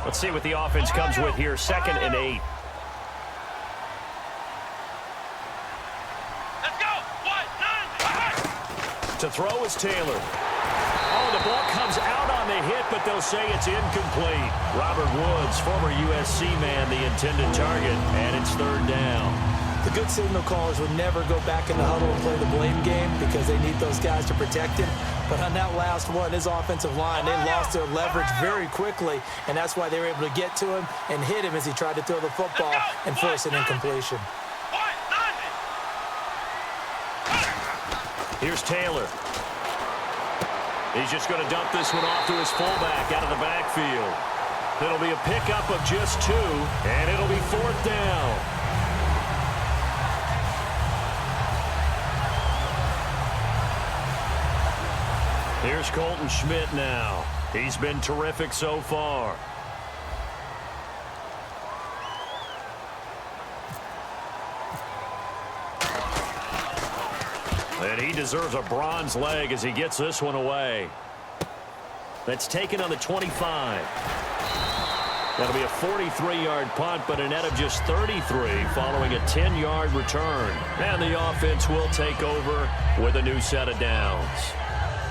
B: Let's see what the offense comes with here. 2nd and 8. To throw is Taylor. Oh, the ball comes out on the hit, but they'll say it's incomplete. Robert Woods, former USC man, the intended target, and it's 3rd down.
C: The good signal callers would never go back in the huddle and play the blame game because they need those guys to protect him. But on that last one, his offensive line, they lost their leverage very quickly, and that's why they were able to get to him and hit him as he tried to throw the football and force an incompletion.
B: Here's Taylor. He's just going to dump this one off to his fullback out of the backfield. It'll be a pickup of just 2, and it'll be 4th down. Here's Colton Schmidt now. He's been terrific so far. And he deserves a bronze leg as he gets this one away. That's taken on the 25. That'll be a 43-yard punt, but a net of just 33 following a 10-yard return. And the offense will take over with a new set of downs.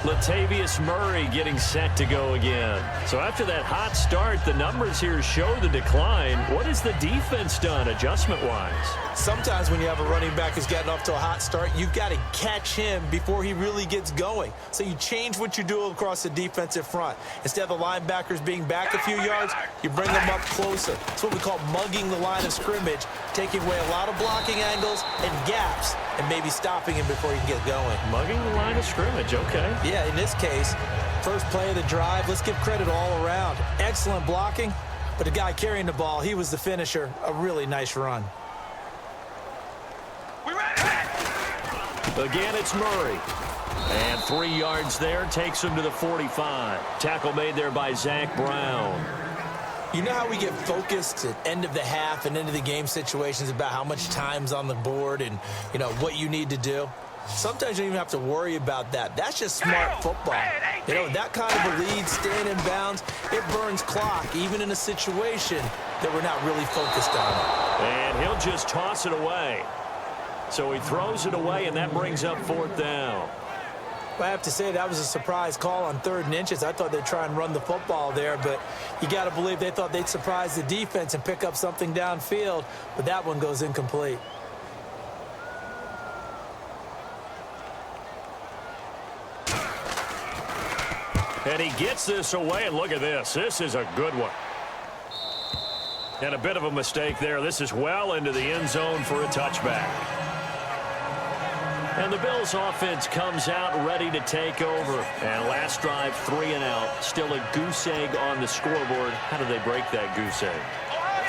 B: Latavius Murray getting set to go again. So after that hot start, the numbers here show the decline. What has the defense done adjustment-wise?
C: Sometimes when you have a running back who's gotten off to a hot start, you've got to catch him before he really gets going. So you change what you do across the defensive front. Instead of the linebackers being back a few yards, you bring them up closer. It's what we call mugging the line of scrimmage, taking away a lot of blocking angles and gaps, and maybe stopping him before he can get going.
B: Mugging the line of scrimmage, okay.
C: Yeah, in this case, first play of the drive, let's give credit all around. Excellent blocking, but the guy carrying the ball, he was the finisher. A really nice run.
B: Again, it's Murray. And 3 yards there takes him to the 45. Tackle made there by Zach Brown.
C: You know how we get focused at end of the half and end of the game situations about how much time's on the board and, you know, what you need to do? Sometimes you don't even have to worry about that. That's just smart football. You know, that kind of a lead, staying in bounds, it burns clock, even in a situation that we're not really focused on.
B: And he'll just toss it away. So he throws it away, and that brings up 4th down.
C: I have to say that was a surprise call on 3rd and inches. I thought they'd try and run the football there, but you got to believe they thought they'd surprise the defense and pick up something downfield, but that one goes incomplete.
B: And he gets this away, and look at this. This is a good one. And a bit of a mistake there. This is well into the end zone for a touchback. And the Bills offense comes out ready to take over. And last drive, 3 and out. Still a goose egg on the scoreboard. How do they break that goose egg?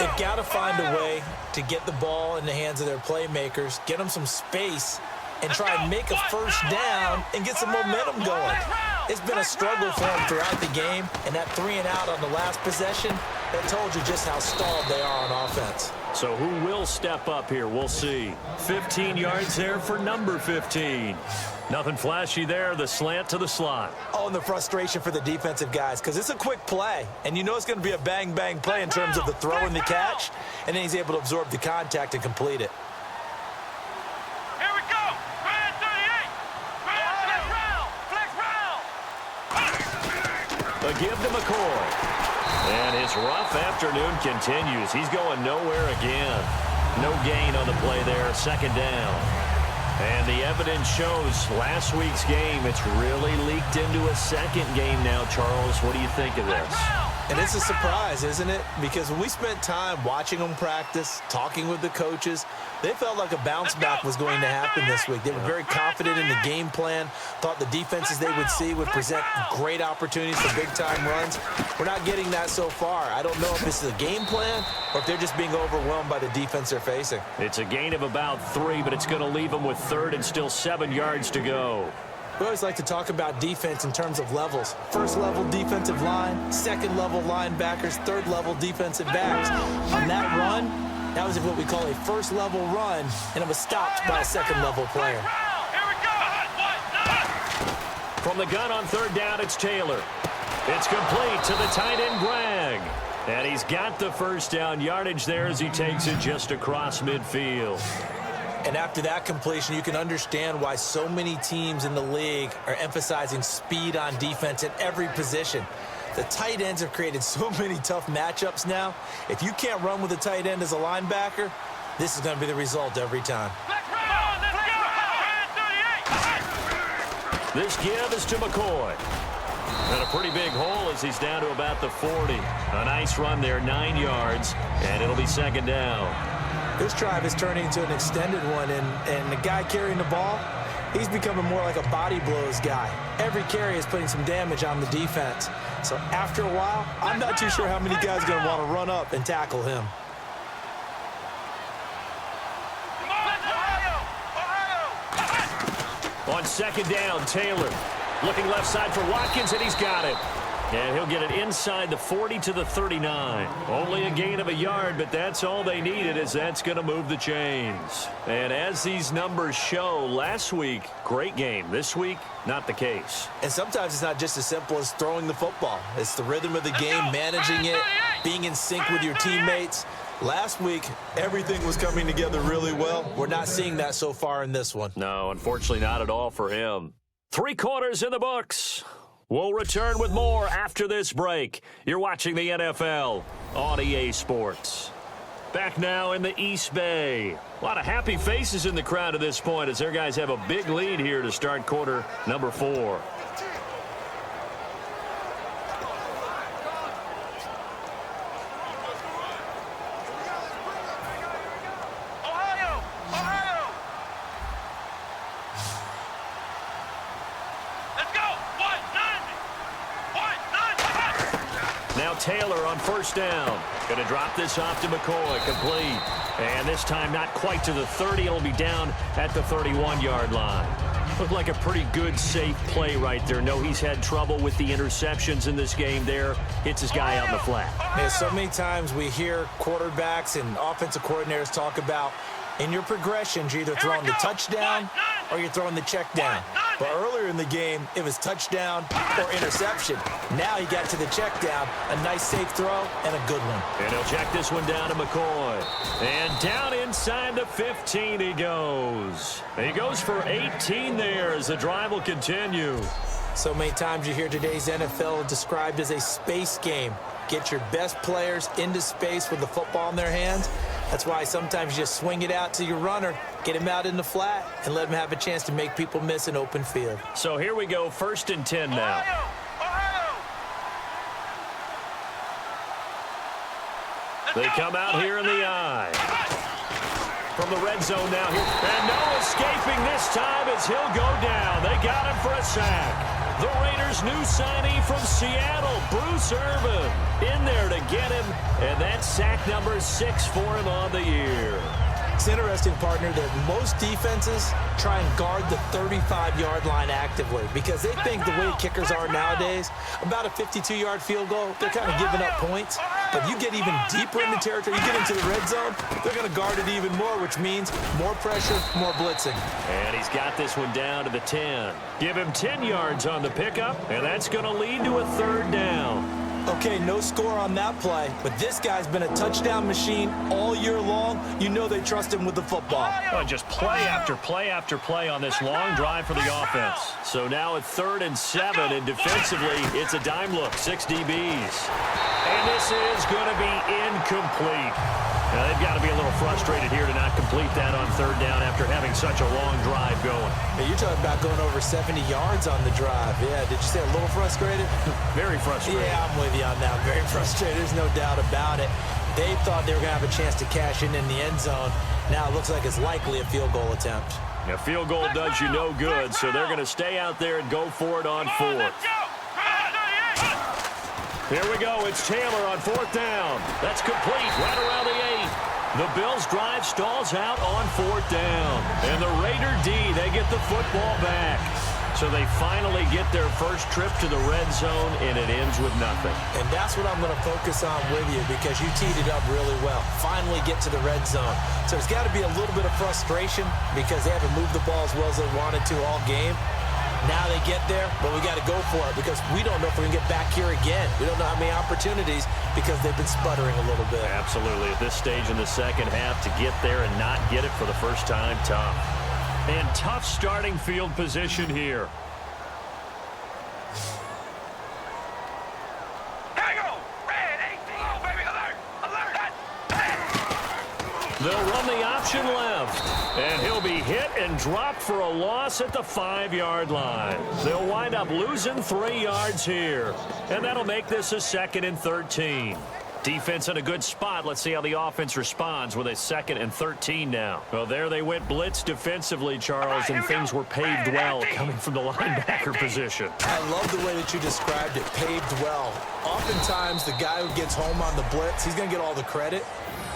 C: They've got to find a way to get the ball in the hands of their playmakers, get them some space, and try and make a first down and get some momentum going. It's been a struggle for them throughout the game, and that 3 and out on the last possession, that told you just how stalled they are on offense.
B: So who will step up here? We'll see. 15 yards there for number 15. Nothing flashy there, the slant to the slot.
C: Oh, and the frustration for the defensive guys, because it's a quick play, and you know it's going to be a bang-bang play in terms of the throw and the catch, and then he's able to absorb the contact and complete it.
E: Here we go. Brand 38. Flex round.
B: A give to McCoy. And his rough afternoon continues. He's going nowhere again. No gain on the play there. 2nd down. And the evidence shows last week's game, it's really leaked into a second game now, Charles. What do you think of this?
C: And it's a surprise, isn't it? Because when we spent time watching them practice, talking with the coaches, they felt like a bounce back was going to happen this week. They were very confident in the game plan, thought the defenses they would see would present great opportunities for big-time runs. We're not getting that so far. I don't know if this is a game plan or if they're just being overwhelmed by the defense they're facing.
B: It's a gain of about 3, but it's going to leave them with 3rd and still 7 yards to go.
C: We always like to talk about defense in terms of levels. First level defensive line, second level linebackers, third level defensive backs. On that run, that was what we call a first level run, and it was stopped by a second level player.
B: From the gun on 3rd down, it's Taylor. It's complete to the tight end, Greg. And he's got the first down yardage there as he takes it just across midfield.
C: And after that completion, you can understand why so many teams in the league are emphasizing speed on defense at every position. The tight ends have created so many tough matchups now. If you can't run with a tight end as a linebacker, this is going to be the result every time.
B: This give is to McCoy. And a pretty big hole as he's down to about the 40. A nice run there, 9 yards, and it'll be 2nd down.
C: This drive is turning into an extended one, and the guy carrying the ball, he's becoming more like a body blows guy. Every carry is putting some damage on the defense. So after a while, I'm not too sure how many guys are going to want to run up and tackle him.
B: On 2nd down, Taylor looking left side for Watkins, and he's got it. And he'll get it inside the 40 to the 39. Only a gain of a yard, but that's all they needed, as that's going to move the chains. And as these numbers show, last week, great game. This week, not the case.
C: And sometimes it's not just as simple as throwing the football. It's the rhythm of the game, managing it, being in sync with your teammates. Last week, everything was coming together really well. We're not seeing that so far in this one.
B: No, unfortunately not at all for him. 3 quarters in the books. We'll return with more after this break. You're watching the NFL on EA Sports. Back now in the East Bay. A lot of happy faces in the crowd at this point as their guys have a big lead here to start quarter number 4. Taylor on 1st down. Going to drop this off to McCoy. Complete. And this time not quite to the 30. It'll be down at the 31-yard line. Looked like a pretty good, safe play right there. No, he's had trouble with the interceptions in this game there. Hits his guy out in the flat.
C: Yeah, so many times we hear quarterbacks and offensive coordinators talk about in your progressions, you're either throwing the touchdown or you're throwing the check down. But earlier in the game, it was touchdown or interception. Now he got to the check down, a nice safe throw, and a good one.
B: And he'll check this one down to McCoy. And down inside the 15 he goes. He goes for 18 there as the drive will continue.
C: So many times you hear today's NFL described as a space game. Get your best players into space with the football in their hands. That's why sometimes you just swing it out to your runner, get him out in the flat, and let him have a chance to make people miss an open field.
B: So here we go, 1st and 10 now. They come out here in the eye. From the red zone now here. And no escaping this time as he'll go down. They got him for a sack. The Raiders' new signee from Seattle, Bruce Irvin, in there to get him. And that's sack number 6 for him on the year.
C: It's interesting, partner, that most defenses try and guard the 35-yard line actively because they think the way kickers are nowadays, about a 52-yard field goal, they're kind of giving up points. But you get even deeper in the territory, you get into the red zone, they're going to guard it even more, which means more pressure, more blitzing.
B: And he's got this one down to the 10. Give him 10 yards on the pickup, and that's going to lead to a 3rd down.
C: Okay, no score on that play, but this guy's been a touchdown machine all year long. You know they trust him with the football.
B: Oh, just play after play after play on this long drive for the offense. So now it's 3rd and 7, and defensively, it's a dime look, 6 DBs. And this is going to be incomplete. They've got to be a little frustrated here to not complete that on third down after having such a long drive going.
C: Hey, you're talking about going over 70 yards on the drive. Yeah, did you say a little frustrated?
B: Very frustrated.
C: Yeah, I'm with you on that. Very frustrated. There's no doubt about it. They thought they were going to have a chance to cash in the end zone. Now it looks like it's likely a field goal attempt.
B: A field goal does you no good, so they're going to stay out there and go for it on fourth. Here we go. It's Taylor on fourth down. That's complete right around the 8. The Bills' drive stalls out on fourth down. And the Raider D, they get the football back. So they finally get their first trip to the red zone, and it ends with nothing.
C: And that's what I'm going to focus on with you because you teed it up really well. Finally get to the red zone. So there's got to be a little bit of frustration because they haven't moved the ball as well as they wanted to all game. Now they get there, but we got to go for it because we don't know if we can get back here again. We don't know how many opportunities because they've been sputtering a little bit.
B: Absolutely. At this stage in the second half, to get there and not get it for the first time, tough. And tough starting field position here. They'll run the option left, and he'll be hit and dropped for a loss at the 5-yard line. They'll wind up losing 3 yards here, and that'll make this a 2nd and 13. Defense in a good spot. Let's see how the offense responds with a 2nd and 13 now. Well, there they went blitz defensively, Charles, and things were paved well coming from the linebacker position.
C: I love the way that you described it, paved well. Oftentimes, the guy who gets home on the blitz, he's going to get all the credit.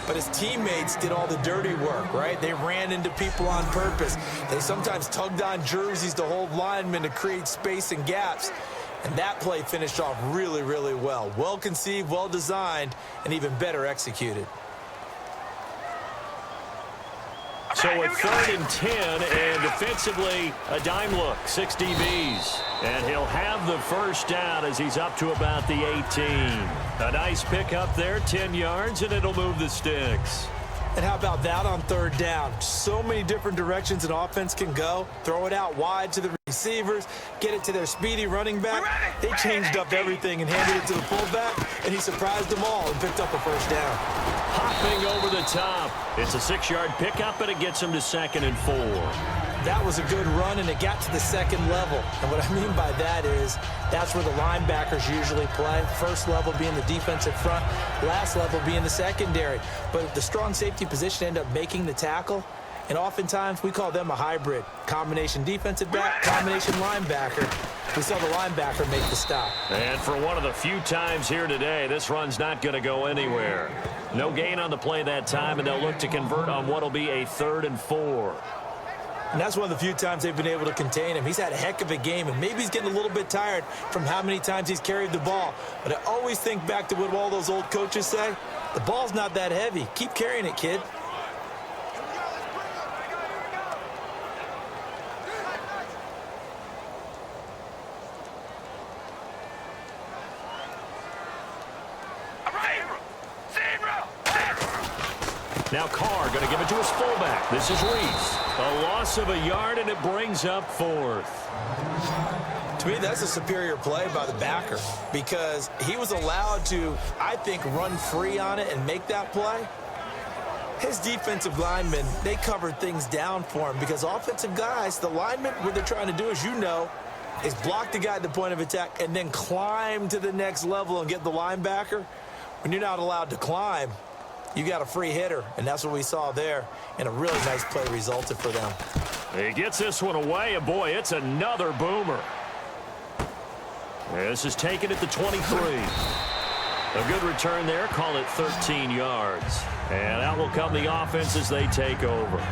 C: But his teammates did all the dirty work, right? They ran into people on purpose. They sometimes tugged on jerseys to hold linemen to create space and gaps. And that play finished off really, really well. Well conceived, well designed, and even better executed.
B: So a 3rd and 10, and defensively, a dime look, 6 DBs. And he'll have the first down as he's up to about the 18. A nice pick up there, 10 yards, and it'll move the sticks.
C: And how about that on third down? So many different directions an offense can go. Throw it out wide to the receivers, get it to their speedy running back. They changed up everything and handed it to the fullback, and he surprised them all and picked up a first down.
B: Hopping over the top. It's a 6-yard pickup, and it gets him to 2nd and 4.
C: That was a good run, and it got to the 2nd level. And what I mean by that is that's where the linebackers usually play. First level being the defensive front, last level being the secondary. But the strong safety position ended up making the tackle, and oftentimes we call them a hybrid. Combination defensive back, combination linebacker. We saw the linebacker make the stop.
B: And for one of the few times here today, this run's not going to go anywhere. No gain on the play that time, and they'll look to convert on what will be a 3rd and 4.
C: And that's one of the few times they've been able to contain him. He's had a heck of a game, and maybe he's getting a little bit tired from how many times he's carried the ball. But I always think back to what all those old coaches say. The ball's not that heavy. Keep carrying it, kid.
B: Now Carr going to give it to his fullback. This is Reese. A loss of a yard, and it brings up 4th.
C: To me, that's a superior play by the backer because he was allowed to, I think, run free on it and make that play. His defensive linemen, they covered things down for him because offensive guys, the linemen, what they're trying to do, as you know, is block the guy at the point of attack and then climb to the next level and get the linebacker. When you're not allowed to climb, you got a free hitter, and that's what we saw there, and a really nice play resulted for them.
B: He gets this one away, and boy, it's another boomer. This is taken at the 23. A good return there, call it 13 yards. And out will come the offense as they take over.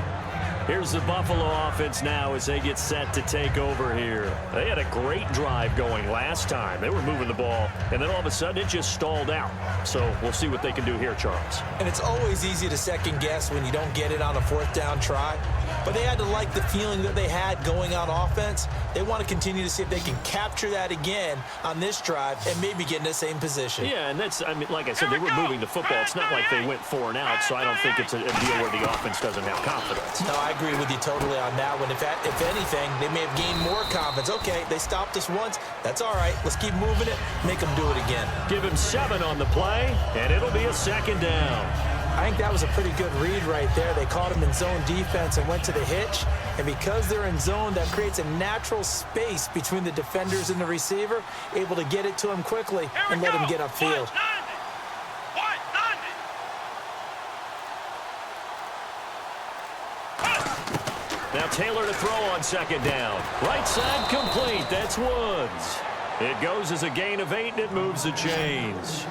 B: Here's the Buffalo offense now as they get set to take over here. They had a great drive going last time. They were moving the ball, and then all of a sudden it just stalled out. So we'll see what they can do here, Charles.
C: And it's always easy to second guess when you don't get it on a 4th down try. But they had to like the feeling that they had going on offense. They want to continue to see if they can capture that again on this drive and maybe get in the same position.
B: Yeah, and that's, I mean, like I said, they were moving the football. It's not like they went 4 and out, so I don't think it's a deal where the offense doesn't have confidence.
C: No, I agree with you totally on that one. If anything, they may have gained more confidence. Okay, they stopped us once. That's all right. Let's keep moving it. Make them do it again.
B: Give him 7 on the play, and it'll be a 2nd down.
C: I think that was a pretty good read right there. They caught him in zone defense and went to the hitch. And because they're in zone, that creates a natural space between the defenders and the receiver, able to get it to him quickly and let him get upfield.
B: Now Taylor to throw on second down. Right side complete. That's Woods. It goes as a gain of 8, and it moves the chains.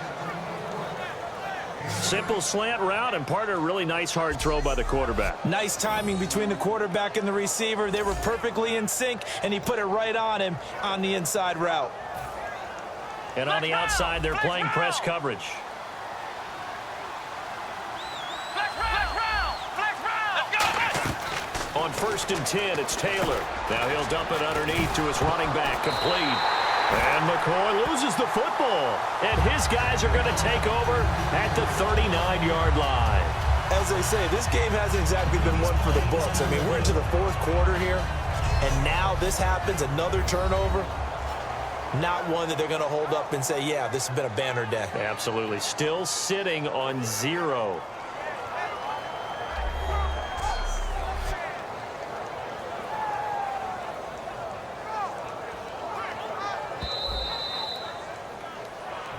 B: Simple slant route, and part of a really nice hard throw by the quarterback.
C: Nice timing between the quarterback and the receiver. They were perfectly in sync, and he put it right on him on the inside route.
B: And on the outside, they're playing press coverage. On 1st and 10, it's Taylor. Now he'll dump it underneath to his running back, complete. And McCoy loses the football. And his guys are going to take over at the 39-yard line.
C: As they say, this game hasn't exactly been one for the books. I mean, we're into the 4th quarter here, and now this happens, another turnover. Not one that they're going to hold up and say, yeah, this has been a banner day.
B: Absolutely. Still sitting on 0.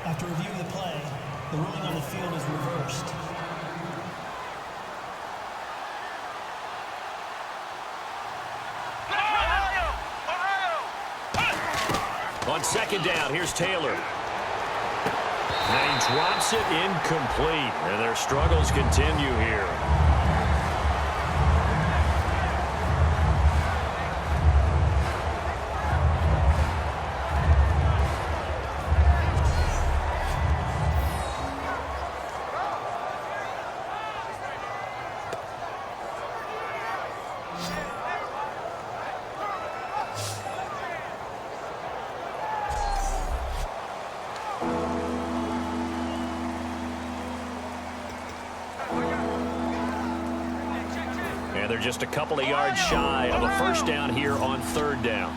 D: After reviewing the play, the ruling on the field is reversed.
B: On second down, here's Taylor. And he drops it incomplete. And their struggles continue here. They're just a couple of yards shy of a first down here on 3rd down.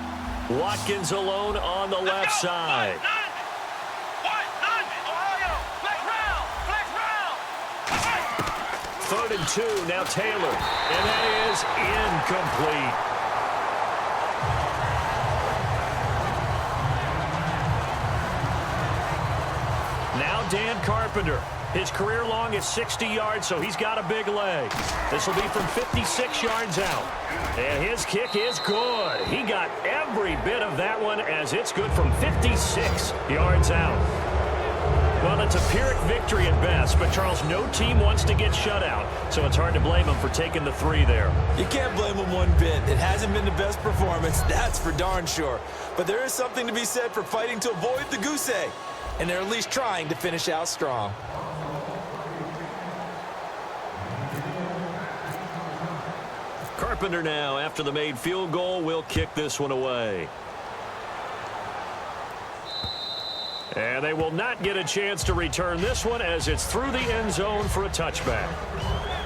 B: Watkins alone on the left side. 3rd and 2, now Taylor. And that is incomplete. Now Dan Carpenter. His career long is 60 yards, so he's got a big leg. This will be from 56 yards out. And his kick is good. He got every bit of that one as it's good from 56 yards out. Well, it's a Pyrrhic victory at best, but Charles, no team wants to get shut out, so it's hard to blame them for taking the 3 there.
C: You can't blame them one bit. It hasn't been the best performance, that's for darn sure. But there is something to be said for fighting to avoid the goose egg, and they're at least trying to finish out strong.
B: Carpenter now, after the made field goal, will kick this one away. And they will not get a chance to return this one as it's through the end zone for a touchback.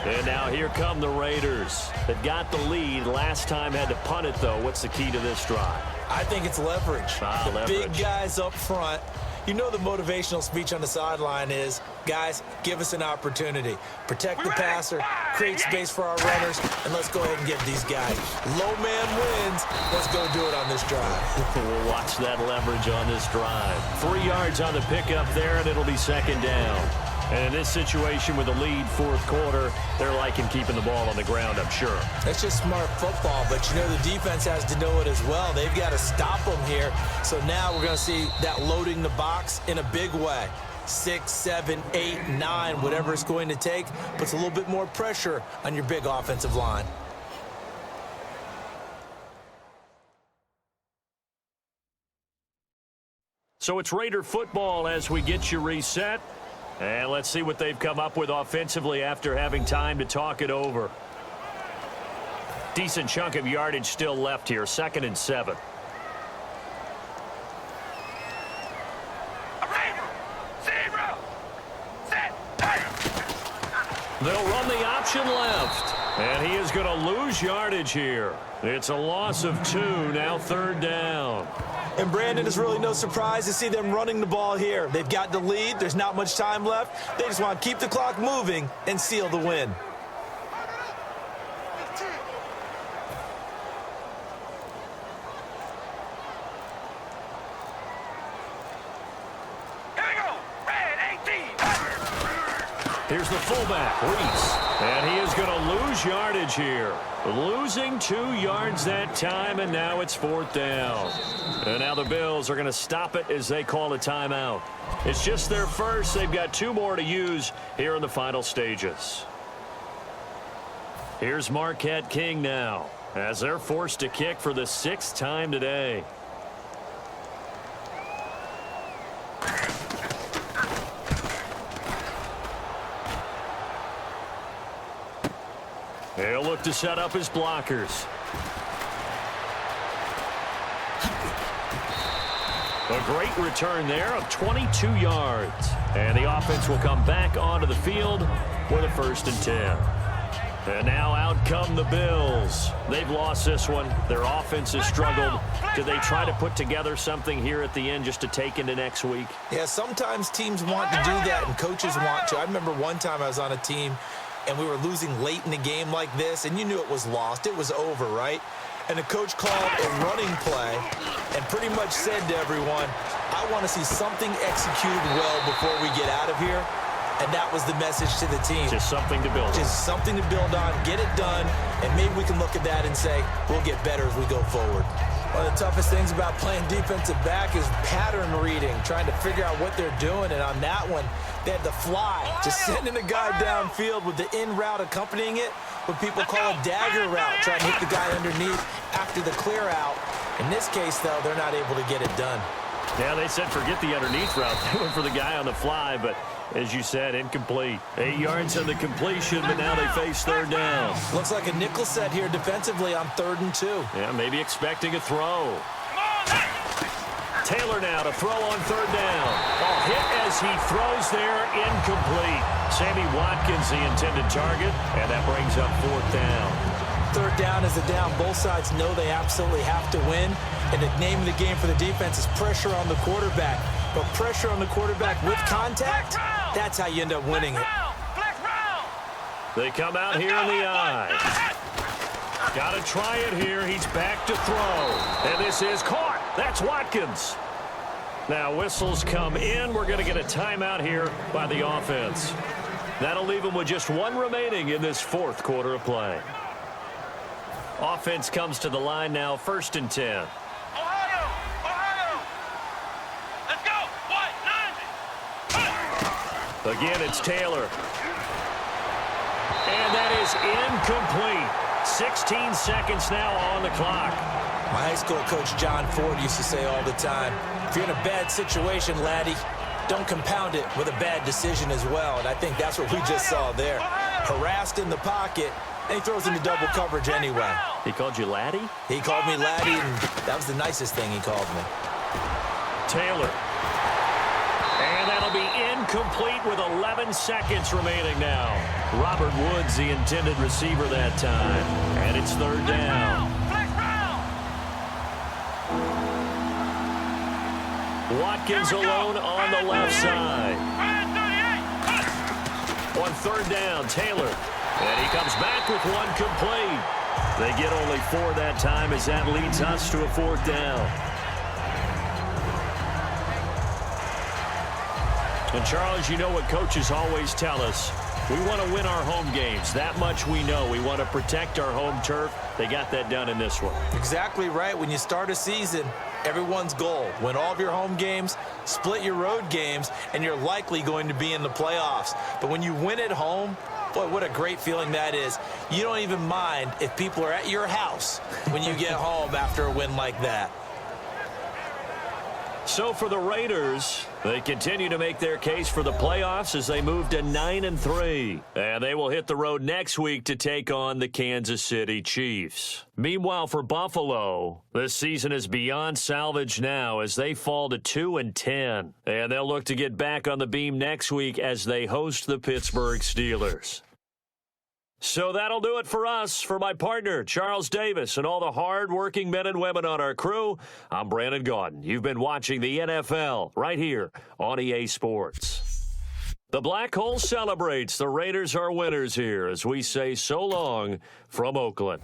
B: And now here come the Raiders. That got the lead last time, had to punt it, though. What's the key to this drive?
C: I think it's leverage.
B: Leverage.
C: Big guys up front. You know the motivational speech on the sideline is, guys, give us an opportunity. Protect the passer, create space for our runners, and let's go ahead and give these guys. Low man wins. Let's go do it on this drive.
B: We'll watch that leverage on this drive. 3 yards on the pickup there, and it'll be 2nd down. And in this situation with the lead 4th quarter, they're liking keeping the ball on the ground, I'm sure.
C: That's just smart football, but you know the defense has to know it as well. They've got to stop them here. So now we're going to see that loading the box in a big way. 6, 7, 8, 9, whatever it's going to take, puts a little bit more pressure on your big offensive line.
B: So it's Raider football as we get you reset. And let's see what they've come up with offensively after having time to talk it over. Decent chunk of yardage still left here. 2nd and 7. They'll run the option left. And he is going to lose yardage here. It's a loss of 2, now 3rd down.
C: And, Brandon, it's really no surprise to see them running the ball here. They've got the lead. There's not much time left. They just want to keep the clock moving and seal the win.
B: Here's the fullback, Reese. And he is going to lose yardage here. Losing 2 yards that time, and now it's 4th down. And now the Bills are going to stop it as they call a timeout. It's just their first. They've got 2 more to use here in the final stages. Here's Marquette King now, as they're forced to kick for the 6th time today. He'll look to set up his blockers. A great return there of 22 yards. And the offense will come back onto the field with a 1st and 10. And now out come the Bills. They've lost this one. Their offense has struggled. Do they try to put together something here at the end just to take into next week?
C: Yeah, sometimes teams want to do that and coaches want to. I remember one time I was on a team and we were losing late in the game like this, and you knew it was lost. It was over, right? And the coach called a running play and pretty much said to everyone, I want to see something executed well before we get out of here. And that was the message to the team.
B: Just something to build on.
C: Just something to build on, get it done, and maybe we can look at that and say, we'll get better as we go forward. One of the toughest things about playing defensive back is pattern reading, trying to figure out what they're doing. And on that one, they had the fly, just sending a guy downfield with the in route accompanying it, what people call a dagger route, trying to hit the guy underneath after the clear out. In this case, though, they're not able to get it done.
B: Yeah, they said forget the underneath route. They went for the guy on the fly, but as you said, incomplete. 8 yards on the completion, but now they face 3rd down.
C: Looks like a nickel set here defensively on 3rd and 2.
B: Yeah, maybe expecting a throw. Taylor now to throw on 3rd down. Oh, hit as he throws there, incomplete. Sammy Watkins, the intended target, and that brings up 4th down.
C: 3rd down is a down. Both sides know they absolutely have to win. And the name of the game for the defense is pressure on the quarterback. But pressure on the quarterback with contact, that's how you end up winning it.
B: They come out here in the eye. Got to try it here. He's back to throw. And this is caught. That's Watkins. Now whistles come in. We're going to get a timeout here by the offense. That'll leave them with just 1 remaining in this 4th quarter of play. Offense comes to the line now, 1st and 10.
E: Ohio! Let's go! What? 90!
B: Again, it's Taylor. And that is incomplete. 16 seconds now on the clock.
C: My high school coach, John Ford, used to say all the time, if you're in a bad situation, laddie, don't compound it with a bad decision as well. And I think that's what we just saw there. Harassed in the pocket, and he throws into double coverage anyway.
B: He called you laddie?
C: He called me laddie, and that was the nicest thing he called me.
B: Taylor. And that'll be incomplete with 11 seconds remaining now. Robert Woods, the intended receiver that time. And it's 3rd down. Watkins alone on the left side. On 3rd down, Taylor. And he comes back with 1 complete. They get only 4 that time as that leads us to a 4th down. And Charles, you know what coaches always tell us. We want to win our home games. That much we know. We want to protect our home turf. They got that done in this one.
C: Exactly right. When you start a season, everyone's goal, win all of your home games, split your road games, and you're likely going to be in the playoffs. But when you win at home, boy, what a great feeling that is. You don't even mind if people are at your house when you get home after a win like that.
B: So for the Raiders, they continue to make their case for the playoffs as they move to 9-3. And they will hit the road next week to take on the Kansas City Chiefs. Meanwhile, for Buffalo, this season is beyond salvage now as they fall to 2-10. And they'll look to get back on the beam next week as they host the Pittsburgh Steelers. So that'll do it for us. For my partner, Charles Davis, and all the hard-working men and women on our crew, I'm Brandon Gaudin. You've been watching the NFL right here on EA Sports. The Black Hole celebrates. The Raiders are winners here as we say so long from Oakland.